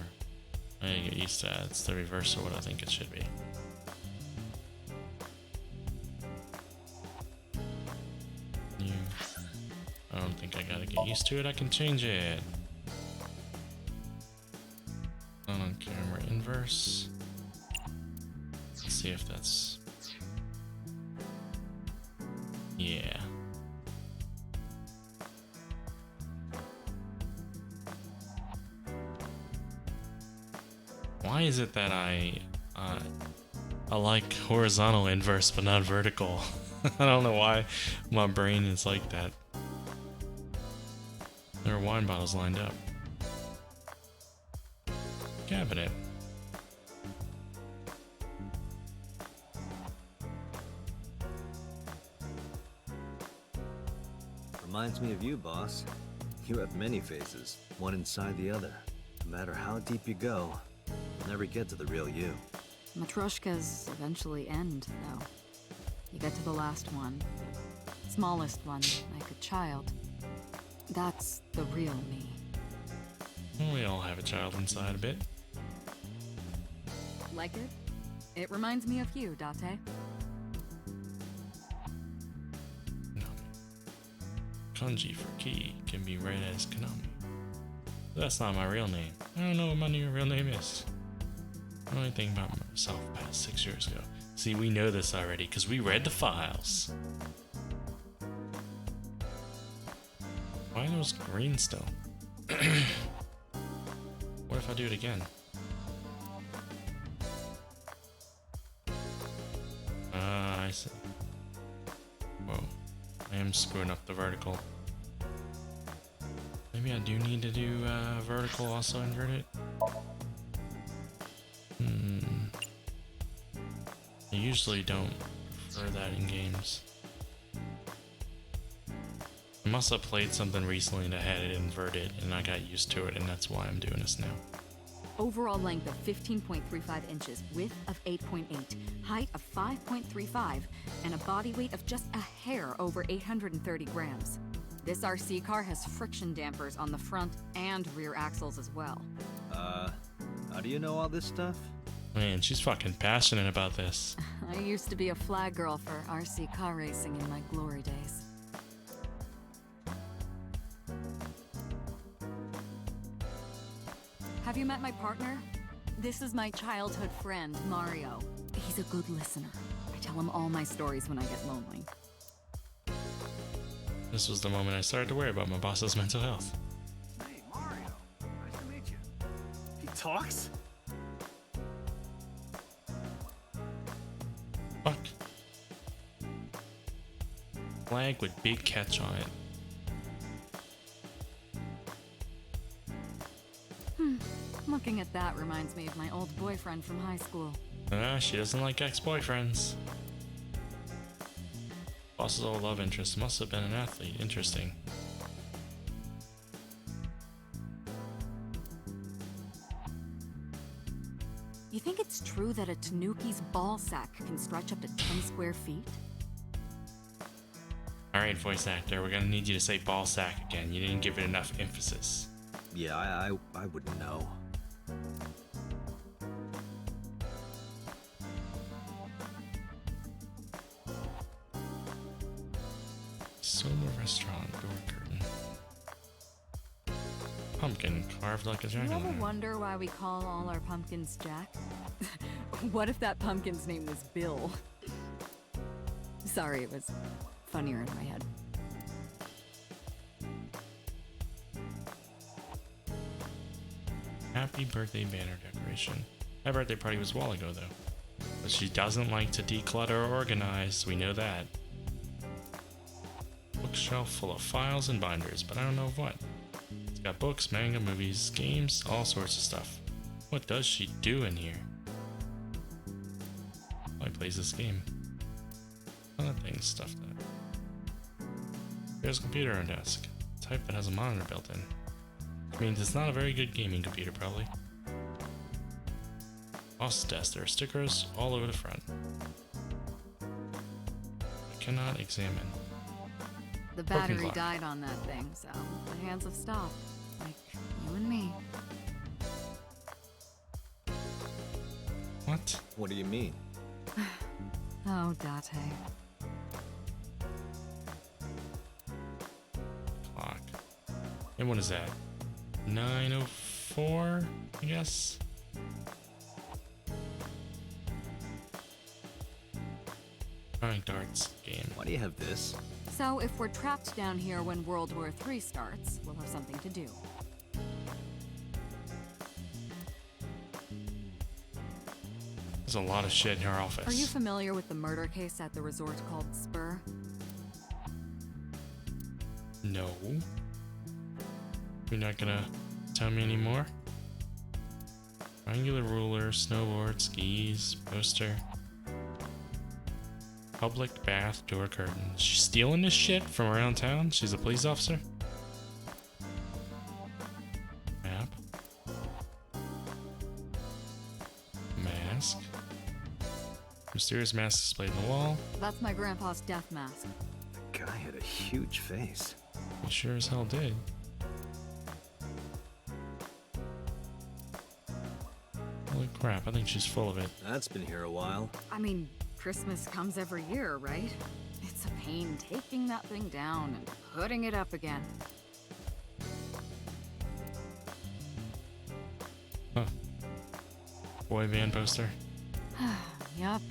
S1: I need to get used to that. It's the reverse of what I think it should be. New. I don't think I gotta get used to it. I can change it. On camera inverse. Let's see if that's... Yeah. Why is it that I like horizontal inverse but not vertical? I don't know why my brain is like that. There are wine bottles lined up. Cabinet.
S2: Reminds me of you, boss. You have many faces, one inside the other. No matter how deep you go, you'll never get to the real you.
S5: Matryoshkas eventually end, though. You get to the last one. Smallest one, like a child. That's the real me.
S1: Well, we all have a child inside a bit.
S5: Like it? It reminds me of you, Date.
S1: Kanji for key can be read as Kaname. That's not my real name. I don't know what my new real name is. What do I think about myself past 6 years ago? See, we know this already because we read the files. Why are those green still? What if I do it again? I see. Whoa. I am screwing up the vertical. Maybe I do need to do vertical also invert it? I usually don't prefer that in games. I must have played something recently that had it inverted and I got used to it, and that's why I'm doing this now.
S5: Overall length of 15.35 inches, width of 8.8, height of 5.35, and a body weight of just a hair over 830 grams. This RC car has friction dampers on the front and rear axles as well.
S2: How do you know all this stuff?
S1: Man, she's fucking passionate about this.
S5: I used to be a flag girl for RC car racing in my glory days. Have you met my partner? This is my childhood friend, Mario. He's a good listener. I tell him all my stories when I get lonely.
S1: This was the moment I started to worry about my boss's mental health.
S4: Hey, Mario. Nice to meet you. He talks?
S1: Fuck. Flag with big catch on it.
S5: Looking at that reminds me of my old boyfriend from high school.
S1: She doesn't like ex-boyfriends. Boss's old love interest must have been an athlete. Interesting.
S5: You think it's true that a tanuki's ball sack can stretch up to 10 square feet?
S1: Alright, voice actor, we're gonna need you to say ball sack again. You didn't give it enough emphasis.
S2: Yeah, I wouldn't know.
S1: Soma restaurant door curtain. Pumpkin carved like a
S5: You ever
S1: jack-o'-lantern.
S5: wonder why we call all our pumpkins Jack? What if that pumpkin's name was Bill? Sorry, it was funnier in my head.
S1: Happy birthday banner decoration. That birthday party was a while ago though. But she doesn't like to declutter or organize, we know that. Bookshelf full of files and binders, but I don't know what. It's got books, manga, movies, games, all sorts of stuff. What does she do in here? Why plays this game? Other things stuffed up. There's a computer on desk. Type that has a monitor built in. Which means it's not a very good gaming computer, probably. Boss's desk, there are stickers all over the front. I cannot examine.
S5: The
S1: Broken
S5: battery
S1: clock.
S5: died on that thing, so the hands have stopped. Like you and me.
S1: What?
S2: What do you mean?
S5: Oh, Date.
S1: Clock. And what is that? 9:04, I guess? Throwing darts game.
S2: Why do you have this?
S5: So if we're trapped down here when World War III starts, we'll have something to do.
S1: There's a lot of shit in her office.
S5: Are you familiar with the murder case at the resort called Spur?
S1: No. You're not gonna tell me anymore? Triangular ruler, snowboard, skis, poster. Public bath door curtain. Is she stealing this shit from around town? She's a police officer? Map. Mask. Mysterious mask displayed on the wall.
S5: That's my grandpa's death mask.
S2: The guy had a huge face.
S1: He sure as hell did. Holy crap, I think she's full of it.
S2: That's been here a while.
S5: I mean, Christmas comes every year, right? It's a pain taking that thing down and putting it up again.
S1: Huh. boy band poster.
S5: Yup.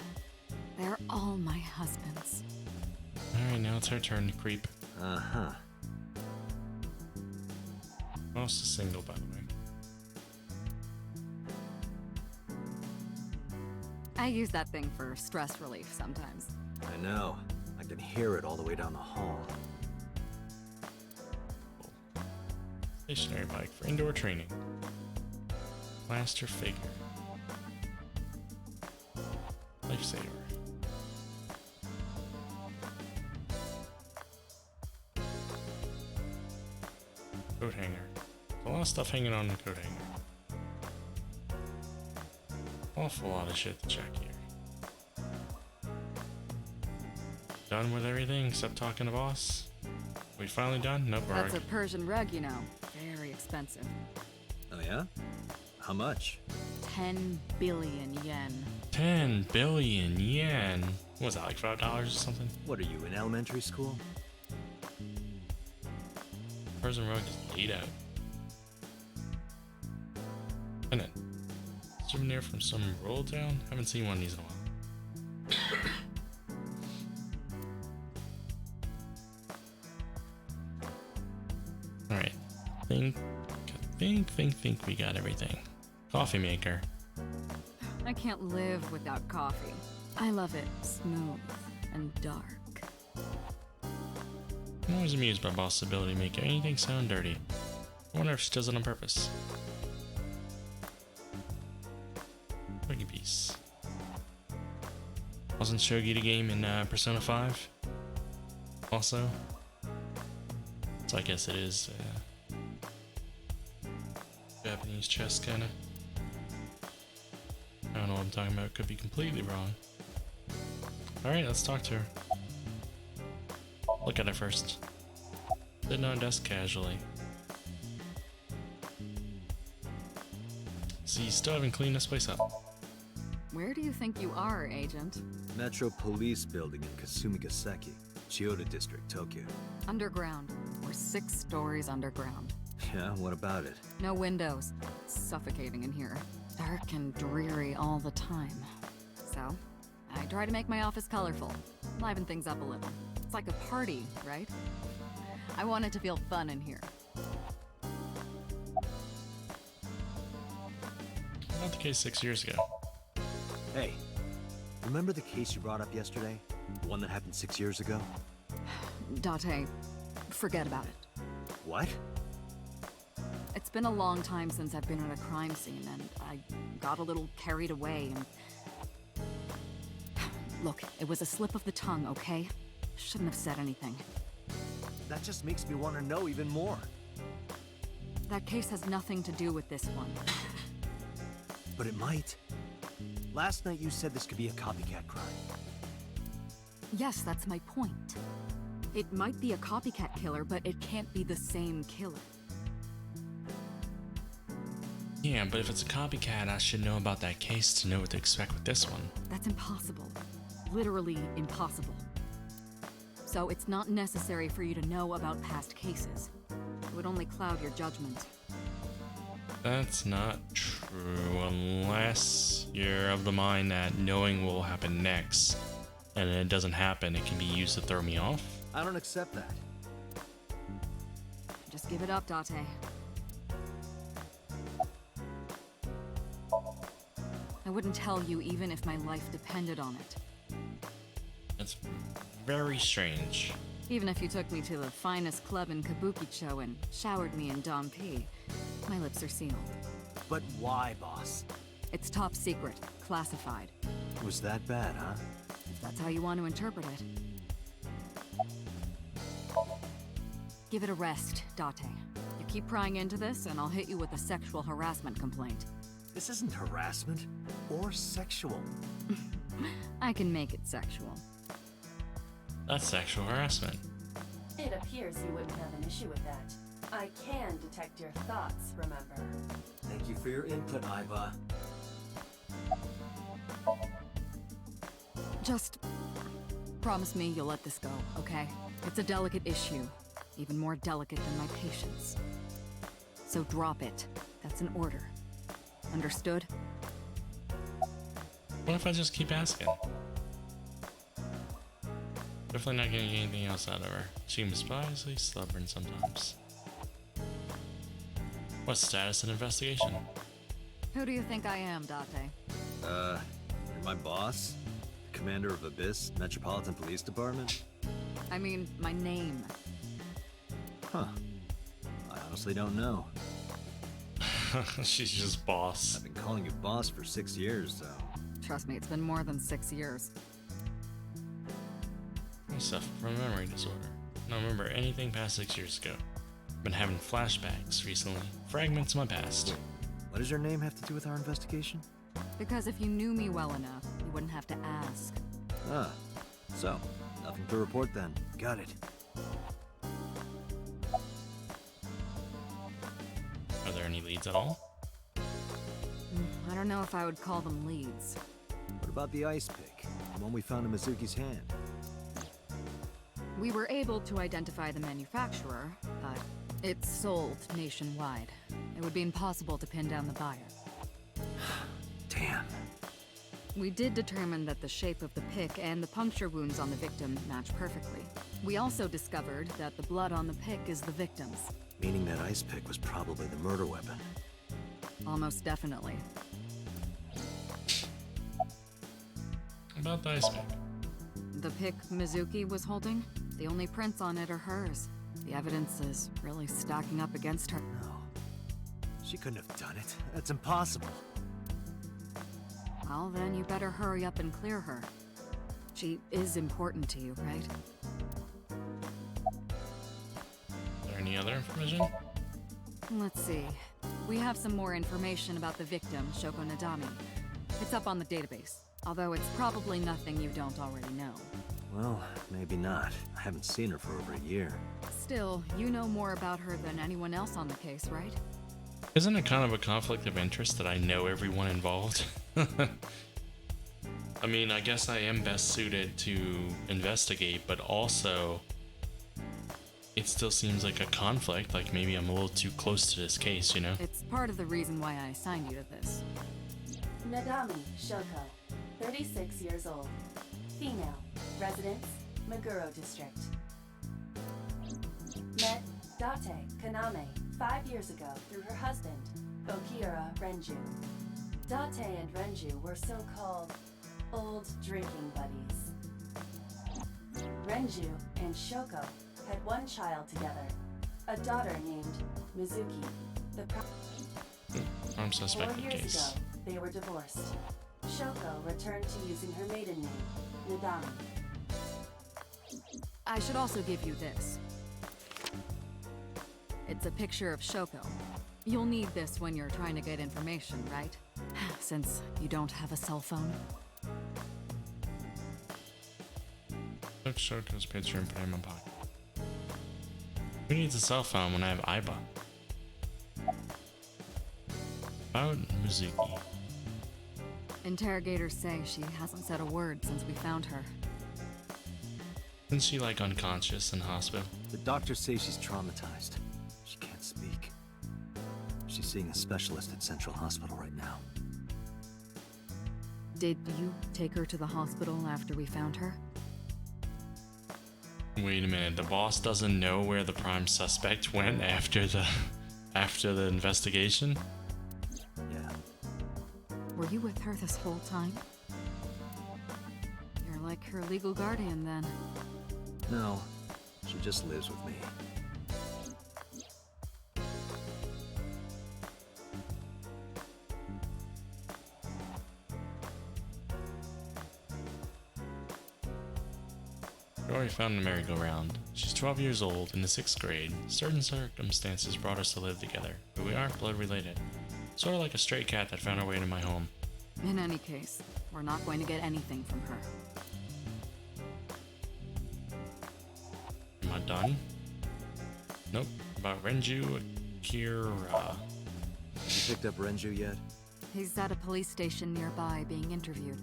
S5: They're all my husbands.
S1: Alright, now it's her turn to creep.
S2: Uh-huh.
S1: Boss is single, by the way.
S5: I use that thing for stress relief sometimes.
S2: I know. I can hear it all the way down the hall.
S1: Stationary bike for indoor training. Blaster figure. Lifesaver. Coat hanger. A lot of stuff hanging on the coat hanger. Awful lot of shit to check here. Done with everything except talking to boss? We finally done? Nope, we're
S5: That's a
S1: already-
S5: Persian rug, you know. Very expensive.
S2: Oh yeah? How much?
S5: 10 billion yen.
S1: 10 billion yen. What was that, like $5 or something?
S2: What are you, in elementary school?
S1: Persian rug is laid out. And then, souvenir from some rural town? Haven't seen one of these in a while. Alright. Think we got everything. Coffee maker.
S5: I can't live without coffee. I love it smooth and dark.
S1: I'm always amused by Boss's ability to make anything sound dirty. I wonder if she does it on purpose. Wiggy piece. Wasn't Shogi the game in Persona 5? Also? So I guess it is Japanese chess kinda. I don't know what I'm talking about, could be completely wrong. Alright, let's talk to her. Look at her first. Sitting on a desk casually. So you still haven't cleaned this place up.
S5: Where do you think you are, Agent?
S2: Metro Police Building in Kasumigaseki, Chiyoda District, Tokyo.
S5: Underground. We're 6 stories underground.
S2: Yeah, what about it?
S5: No windows. It's suffocating in here. Dark and dreary all the time. So, I try to make my office colorful. Liven things up a little. It's like a party, right? I want it to feel fun in here.
S1: Not the case 6 years ago.
S2: Hey, remember the case you brought up yesterday? The one that happened 6 years ago?
S5: Date, forget about it.
S2: What?
S5: It's been a long time since I've been at a crime scene, and I got a little carried away and... Look, it was a slip of the tongue, okay? Shouldn't have said anything.
S2: That just makes me want to know even more.
S5: That case has nothing to do with this one.
S2: But it might. Last night you said this could be a copycat crime.
S5: Yes, that's my point. It might be a copycat killer, but it can't be the same killer.
S1: Yeah, but if it's a copycat, I should know about that case to know what to expect with this one.
S5: That's impossible. Literally impossible. So it's not necessary for you to know about past cases. It would only cloud your judgment.
S1: That's not true, unless you're of the mind that knowing what will happen next, and it doesn't happen, it can be used to throw me off.
S2: I don't accept that.
S5: Just give it up, Date. I wouldn't tell you even if my life depended on it.
S1: That's very strange.
S5: Even if you took me to the finest club in Kabukicho and showered me in Dompi, my lips are sealed.
S2: But why, boss?
S5: It's top secret, classified.
S2: Was that bad, huh?
S5: If that's how you want to interpret it. Give it a rest, Date. You keep prying into this, and I'll hit you with a sexual harassment complaint.
S2: This isn't harassment or sexual.
S5: I can make it sexual.
S1: That's sexual harassment.
S3: It appears you wouldn't have an issue with that. I can detect your thoughts, remember?
S2: Thank you for your input, Iva.
S5: Just promise me you'll let this go, okay? It's a delicate issue, even more delicate than my patience. So drop it. That's an order. Understood?
S1: What if I just keep asking? Definitely not getting anything else out of her. She can be surprisingly stubborn sometimes. What's status and investigation?
S5: Who do you think I am, Date?
S2: You're my boss? Commander of Abyss Metropolitan Police Department?
S5: I mean, my name.
S2: Huh. I honestly don't know.
S1: She's just boss.
S2: I've been calling you boss for 6 years, so...
S5: Trust me, it's been more than 6 years.
S1: I suffer from a memory disorder. I don't remember anything past 6 years ago. I've been having flashbacks recently. Fragments of my past.
S2: What does your name have to do with our investigation?
S5: Because if you knew me well enough, you wouldn't have to ask.
S2: Ah. So, nothing to report then. Got it.
S1: Are there any leads at all?
S5: I don't know if I would call them leads.
S2: What about the ice pick? The one we found in Mizuki's hand?
S5: We were able to identify the manufacturer, but it's sold nationwide. It would be impossible to pin down the buyer.
S2: Damn.
S5: We did determine that the shape of the pick and the puncture wounds on the victim match perfectly. We also discovered that the blood on the pick is the victim's.
S2: Meaning that ice pick was probably the murder weapon.
S5: Almost definitely.
S1: About the ice pick.
S5: The pick Mizuki was holding, the only prints on it are hers. The evidence is really stacking up against her.
S2: No. She couldn't have done it. That's impossible.
S5: Well, then you better hurry up and clear her. She is important to you, right?
S1: Is there any other information?
S5: Let's see. We have some more information about the victim, Shoko Nadami. It's up on the database, although it's probably nothing you don't already know.
S2: Well, maybe not. I haven't seen her for over a year.
S5: Still, you know more about her than anyone else on the case, right?
S1: Isn't it kind of a conflict of interest that I know everyone involved? I mean, I guess I am best suited to investigate, but also it still seems like a conflict, like maybe I'm a little too close to this case, you know?
S5: It's part of the reason why I assigned you to this.
S3: Nadami Shoko, 36 years old. Female. Residence, Meguro District. Met Date Kaname 5 years ago through her husband, Okira Renju. Date and Renju were so-called old drinking buddies. Renju and Shoko had one child together, a daughter named Mizuki.
S1: I'm suspect
S3: 4
S1: of
S3: years
S1: case.
S3: ago, they were divorced. Shoko returned to using her maiden name, Nadami.
S5: I should also give you this. It's a picture of Shoko. You'll need this when you're trying to get information, right? Since you don't have a cell phone.
S1: Took Shoko's picture and put it in my pocket. Who needs a cell phone when I have Aiba? About Mizuki.
S5: Interrogators say she hasn't said a word since we found her.
S1: Isn't she like unconscious in hospital?
S2: The doctors say she's traumatized. She can't speak. She's seeing a specialist at Central Hospital right now.
S5: Did you take her to the hospital after we found her?
S1: Wait a minute, the boss doesn't know where the prime suspect went after the investigation?
S2: Yeah.
S5: Were you with her this whole time? You're like her legal guardian then.
S2: No, she just lives with me.
S1: Rory found a merry-go-round. She's 12 years old, in the 6th grade. Certain circumstances brought us to live together, but we aren't blood-related. Sort of like a stray cat that found her way into my home.
S5: In any case, we're not going to get anything from her.
S1: Am I done? Nope. About Renju Akira.
S2: Have you picked up Renju yet?
S5: He's at a police station nearby being interviewed.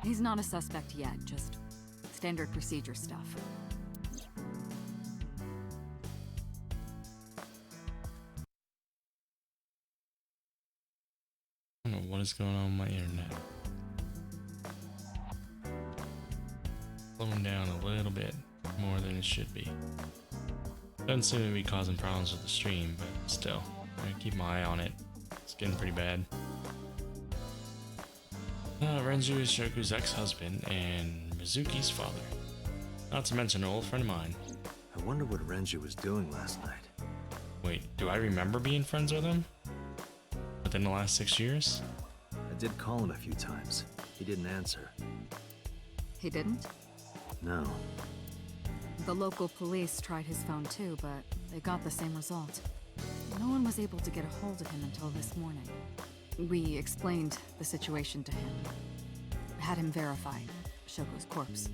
S5: He's not a suspect yet, just standard procedure stuff.
S1: I don't know what is going on with my internet. slowing down a little bit more than it should be. Doesn't seem to be causing problems with the stream, but still, I'm gonna keep my eye on it. It's getting pretty bad. Renju is Shoku's ex-husband and Mizuki's father. Not to mention an old friend of mine.
S2: I wonder what Renju was doing last night.
S1: Wait, do I remember being friends with him? Within the last 6 years?
S2: I did call him a few times. He didn't answer.
S5: He didn't?
S2: No.
S5: The local police tried his phone too, but they got the same result. No one was able to get a hold of him until this morning. We explained the situation to him, had him verify Shoko's corpse,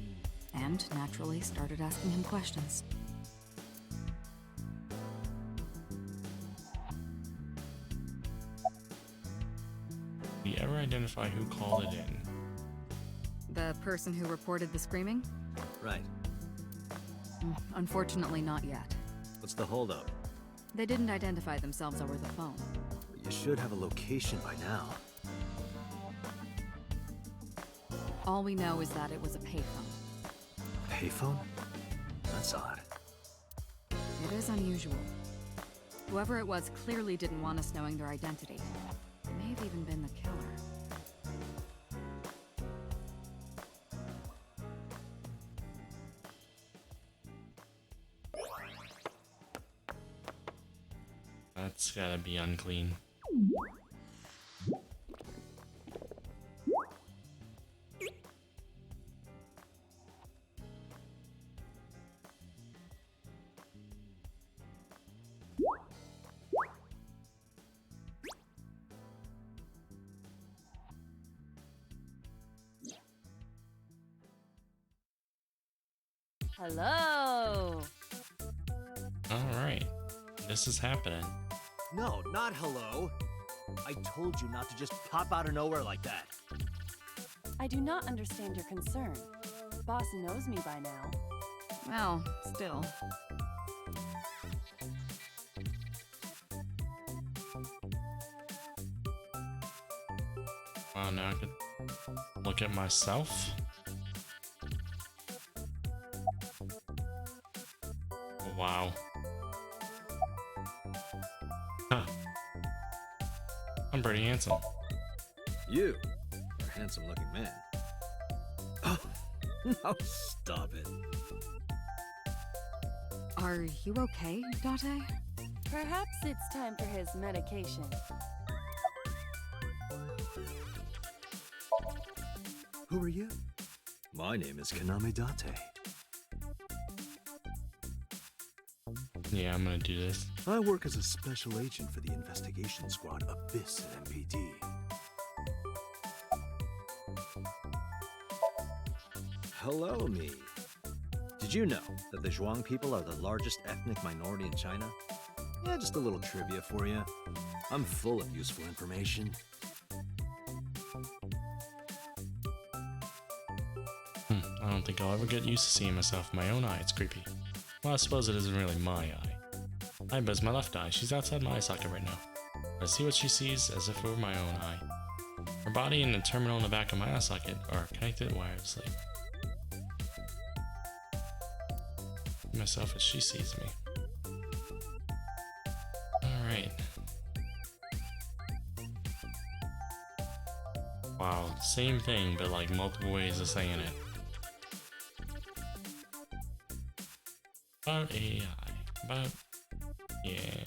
S5: and naturally started asking him questions.
S1: Did we ever identify who called it in?
S5: The person who reported the screaming?
S2: Right.
S5: Unfortunately, not yet.
S2: What's the holdup?
S5: They didn't identify themselves over the phone.
S2: But you should have a location by now.
S5: All we know is that it was a payphone.
S2: Payphone? That's odd.
S5: It is unusual. Whoever it was clearly didn't want us knowing their identity. It may have even been the killer.
S1: That's gotta be unclean.
S7: Hello!
S1: Alright, this is happening.
S2: No, not hello. I told you not to just pop out of nowhere like that.
S3: I do not understand your concern. Boss knows me by now.
S5: Well, still.
S1: Wow, now I could look at myself. Wow. Huh. I'm pretty handsome.
S2: You are a handsome looking man. Oh, no, stop it.
S5: Are you okay, Date?
S3: Perhaps it's time for his medication.
S2: Who are you? My name is Kaname Date.
S1: Yeah, I'm gonna do this.
S2: I work as a special agent for the investigation squad Abyss at MPD. Hello, me. Did you know that the Zhuang people are the largest ethnic minority in China? Yeah, just a little trivia for you. I'm full of useful information.
S1: I don't think I'll ever get used to seeing myself in my own eye. It's creepy. Well, I suppose it isn't really my eye. I buzz my left eye. She's outside my eye socket right now. I see what she sees as if it were my own eye. Her body and the terminal in the back of my eye socket are connected wirelessly. Myself as she sees me. Alright. Wow, same thing, but like multiple ways of saying it. About AI. About... yeah.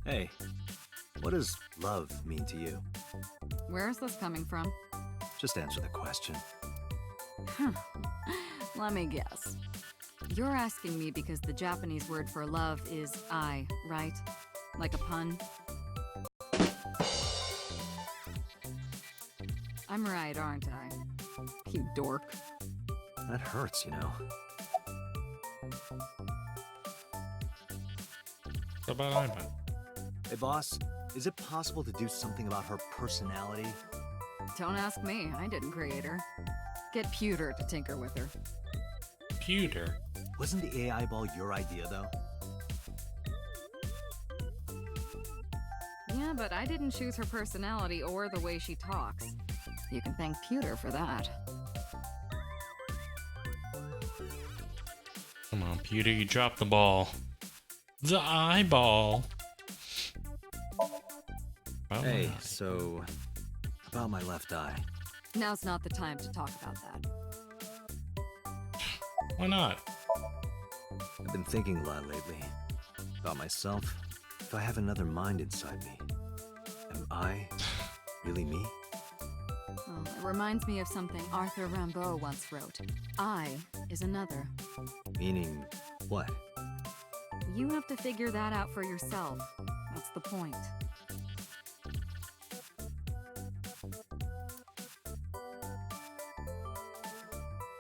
S2: Hey, what does love mean to you?
S5: Where is this coming from?
S2: Just answer the question.
S5: Let me guess. You're asking me because the Japanese word for love is I, right? Like a pun? I'm right, aren't I? You dork.
S2: That hurts, you know.
S1: What about iPad?
S2: Hey, boss, is it possible to do something about her personality?
S5: Don't ask me, I didn't create her. Get Pewter to tinker with her.
S1: Pewter?
S2: Wasn't the AI ball your idea, though?
S5: Yeah, but I didn't choose her personality or the way she talks. You can thank Pewter for that.
S1: Computer, you dropped the ball. The eyeball. Oh,
S2: Hey,
S1: my.
S2: so about my left eye.
S5: Now's not the time to talk about that.
S1: Why not?
S2: I've been thinking a lot lately about myself. If I have another mind inside me, am I really me?
S5: Oh, it reminds me of something Arthur Rimbaud once wrote. I is another.
S2: Meaning what?
S5: You have to figure that out for yourself. That's the point.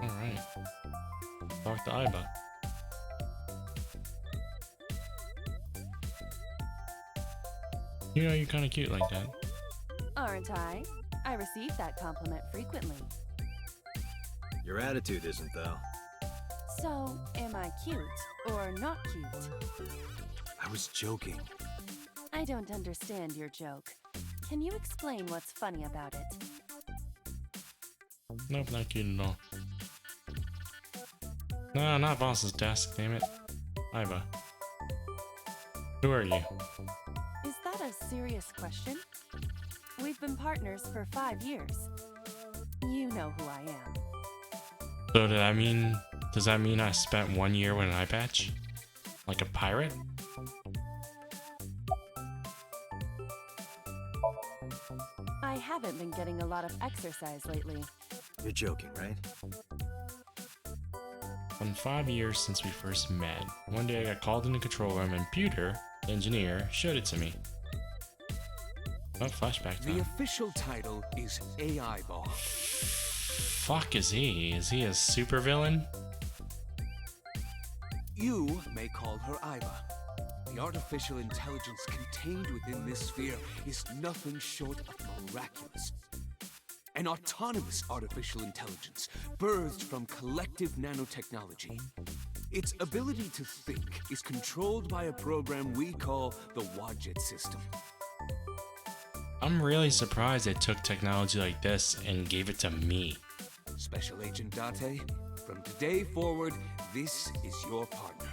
S1: Alright. Talk to Iba. You know, you're kind of cute like that.
S3: Aren't I? I receive that compliment frequently.
S2: Your attitude isn't, though.
S3: So, am I cute or not cute?
S2: I was joking.
S3: I don't understand your joke. Can you explain what's funny about it?
S1: Nope, not cute at all. No, not boss's desk, damn it. Iba. Who are you?
S3: Is that a serious question? We've been partners for 5 years. You know who I am.
S1: So does that mean I spent 1 year with an eye patch? Like a pirate?
S3: I haven't been getting a lot of exercise lately.
S2: You're joking, right?
S1: Been 5 years since we first met. One day I got called in the control room and Pewter, the engineer, showed it to me. Oh, flashback
S8: The
S1: time.
S8: official title is AI Boss.
S1: Fuck is he? Is he a supervillain?
S8: You may call her Iva. The artificial intelligence contained within this sphere is nothing short of miraculous. An autonomous artificial intelligence birthed from collective nanotechnology. Its ability to think is controlled by a program we call the Wadjet system.
S1: I'm really surprised they took technology like this and gave it to me.
S8: Special Agent Date, from today forward, this is your partner.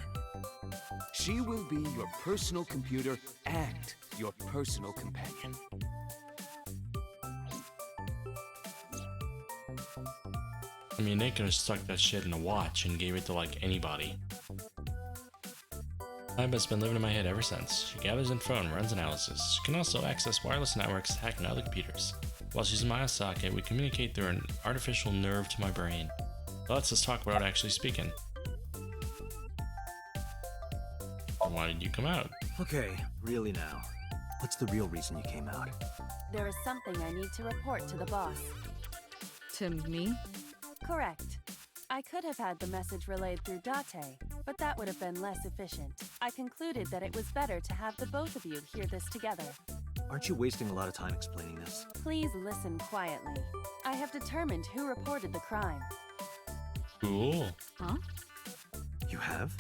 S8: She will be your personal computer and your personal companion.
S1: I mean, they could have stuck that shit in a watch and gave it to like anybody. Iba's been living in my head ever since. She gathers info and runs analysis. She can also access wireless networks, hacking other computers. While she's in my socket, we communicate through an artificial nerve to my brain. It lets us talk without actually speaking. So why did you come out?
S2: Okay, really now. What's the real reason you came out?
S3: There is something I need to report to the boss.
S5: To me?
S3: Correct. I could have had the message relayed through Date, but that would have been less efficient. I concluded that it was better to have the both of you hear this together.
S2: Aren't you wasting a lot of time explaining this?
S3: Please listen quietly. I have determined who reported the crime.
S1: Cool.
S5: Huh?
S2: You have?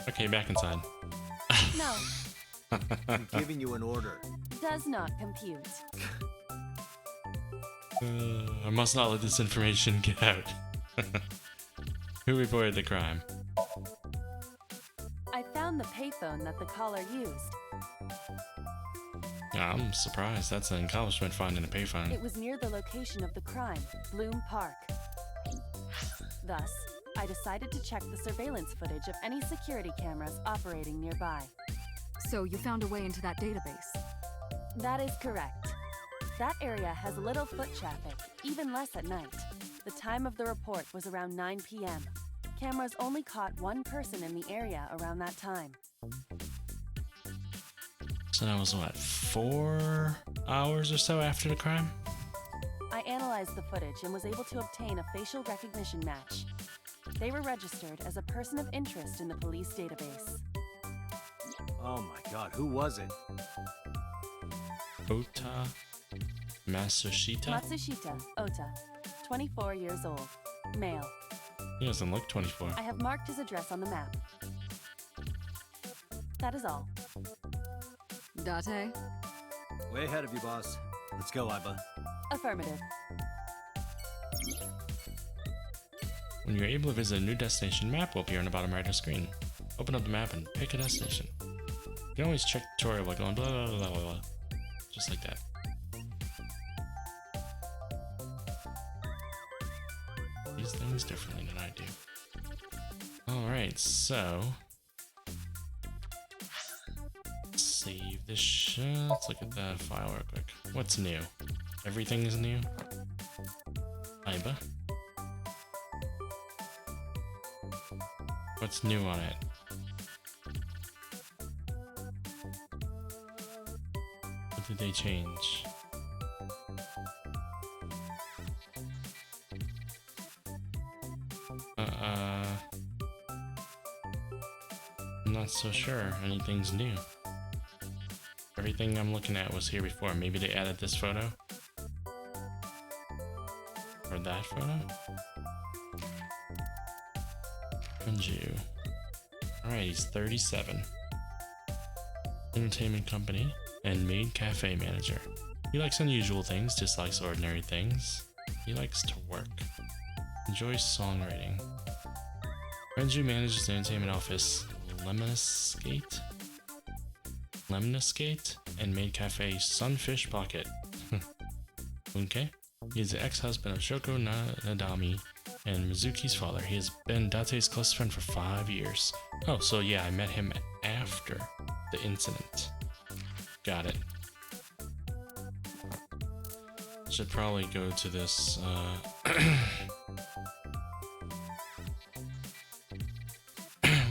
S1: Okay, back inside.
S3: No,
S2: I'm giving you an order.
S3: does not compute.
S1: I must not let this information get out. Who reported the crime?
S3: I found the payphone that the caller used.
S1: I'm surprised. That's an accomplishment finding a payphone.
S3: It was near the location of the crime, Bloom Park. Thus, I decided to check the surveillance footage of any security cameras operating nearby.
S5: So you found a way into that database.
S3: That is correct. That area has little foot traffic, even less at night. The time of the report was around 9 p.m. Cameras only caught one person in the area around that time.
S1: So that was what, 4 hours or so after the crime?
S3: I analyzed the footage and was able to obtain a facial recognition match. They were registered as a person of interest in the police database.
S2: Oh my god, who was it?
S1: Ota Matsushita?
S3: Matsushita Ota, 24 years old, male.
S1: He doesn't look 24.
S3: I have marked his address on the map. That is all.
S5: Date?
S2: Way ahead of you, boss. Let's go, Iba.
S3: Affirmative.
S1: When you're able to visit a new destination, map will appear on the bottom right of the screen. Open up the map and pick a destination. You can always check the tutorial by going blah blah blah blah blah. Just like that. These things differently than I do. Alright, so save this shit. Let's look at that file real quick. What's new? Everything is new. Aiba. What's new on it? What did they change? I'm not so sure anything's new. Everything I'm looking at was here before. Maybe they added this photo? Or that photo? Kunju. Alright, he's 37. Entertainment company and maid cafe manager. He likes unusual things, dislikes ordinary things. He likes to work. Enjoys songwriting. Kunju manages the entertainment office Lemniscate and maid cafe Sunfish Pocket. Okay. He is the ex-husband of Shoko Nadami and Mizuki's father. He has been Date's close friend for 5 years. Oh, so yeah, I met him after the incident. Got it. Should probably go to this, well,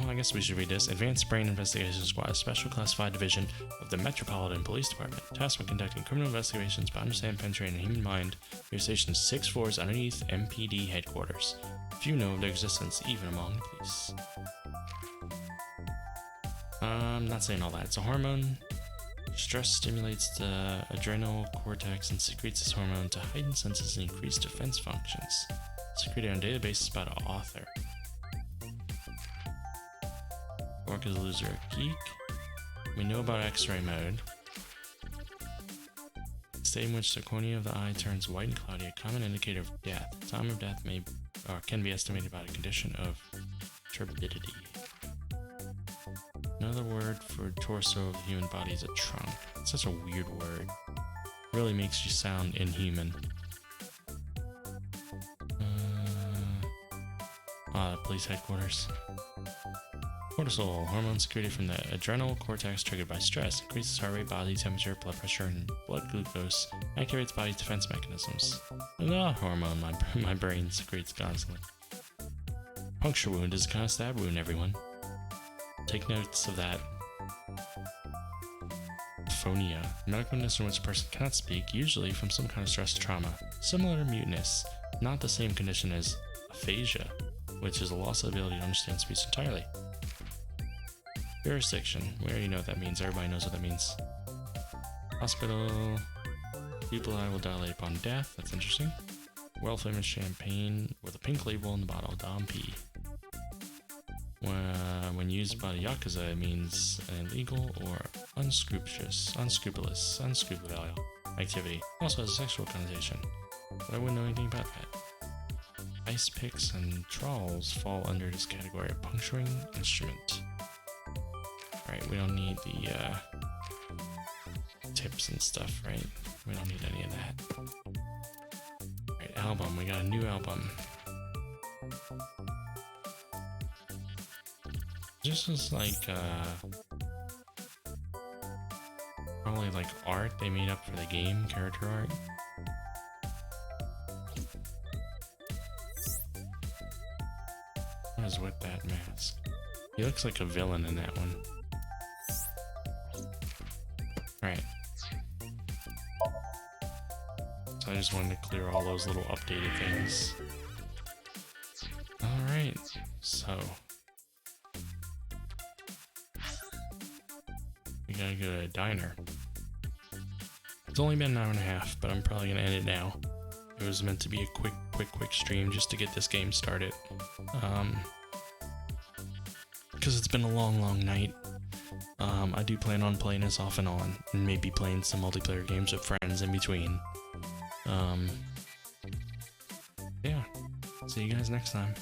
S1: I guess we should read this. Advanced Brain Investigation Squad, a special classified division of the Metropolitan Police Department. Tasked with conducting criminal investigations by understanding, penetrating the human mind. We are stationed 6 floors underneath MPD headquarters. Few know of their existence, even among police. I'm not saying all that. It's a hormone. Stress stimulates the adrenal cortex and secretes this hormone to heighten senses and increase defense functions. Secreted on a daily basis by the author. Work as a loser, a geek. We know about X-ray mode. The state in which the cornea of the eye turns white and cloudy, a common indicator of death. The time of death can be estimated by the condition of turbidity. Another word for torso of the human body is a trunk. It's such a weird word. Really makes you sound inhuman. Police headquarters. Cortisol, hormone secreted from the adrenal cortex triggered by stress, increases heart rate, body temperature, blood pressure, and blood glucose, activates body's defense mechanisms. Another hormone my brain secretes constantly. Puncture wound is a kind of stab wound, everyone. Take notes of that. Phonia, medical illness in which a person cannot speak, usually from some kind of stress or trauma. Similar to muteness, not the same condition as aphasia, which is a loss of the ability to understand speech entirely. Jurisdiction, we already know what that means, everybody knows what that means. Hospital, people that will dilate upon death, that's interesting. World famous champagne with a pink label on the bottle, Dom P. When used by the Yakuza, it means an illegal or unscrupulous activity. Also has a sexual connotation, but I wouldn't know anything about that. Ice picks and trowels fall under this category of puncturing instrument. Alright, we don't need the tips and stuff, right? We don't need any of that. Alright, album. We got a new album. This is like, probably like art they made up for the game, character art. What is with that mask? He looks like a villain in that one. Alright. So I just wanted to clear all those little updated things. Alright, so we gotta go to a diner. It's only been an hour and a half, but I'm probably gonna end it now. It was meant to be a quick stream just to get this game started. Because it's been a long night. I do plan on playing this off and on, and maybe playing some multiplayer games with friends in between. Yeah, see you guys next time.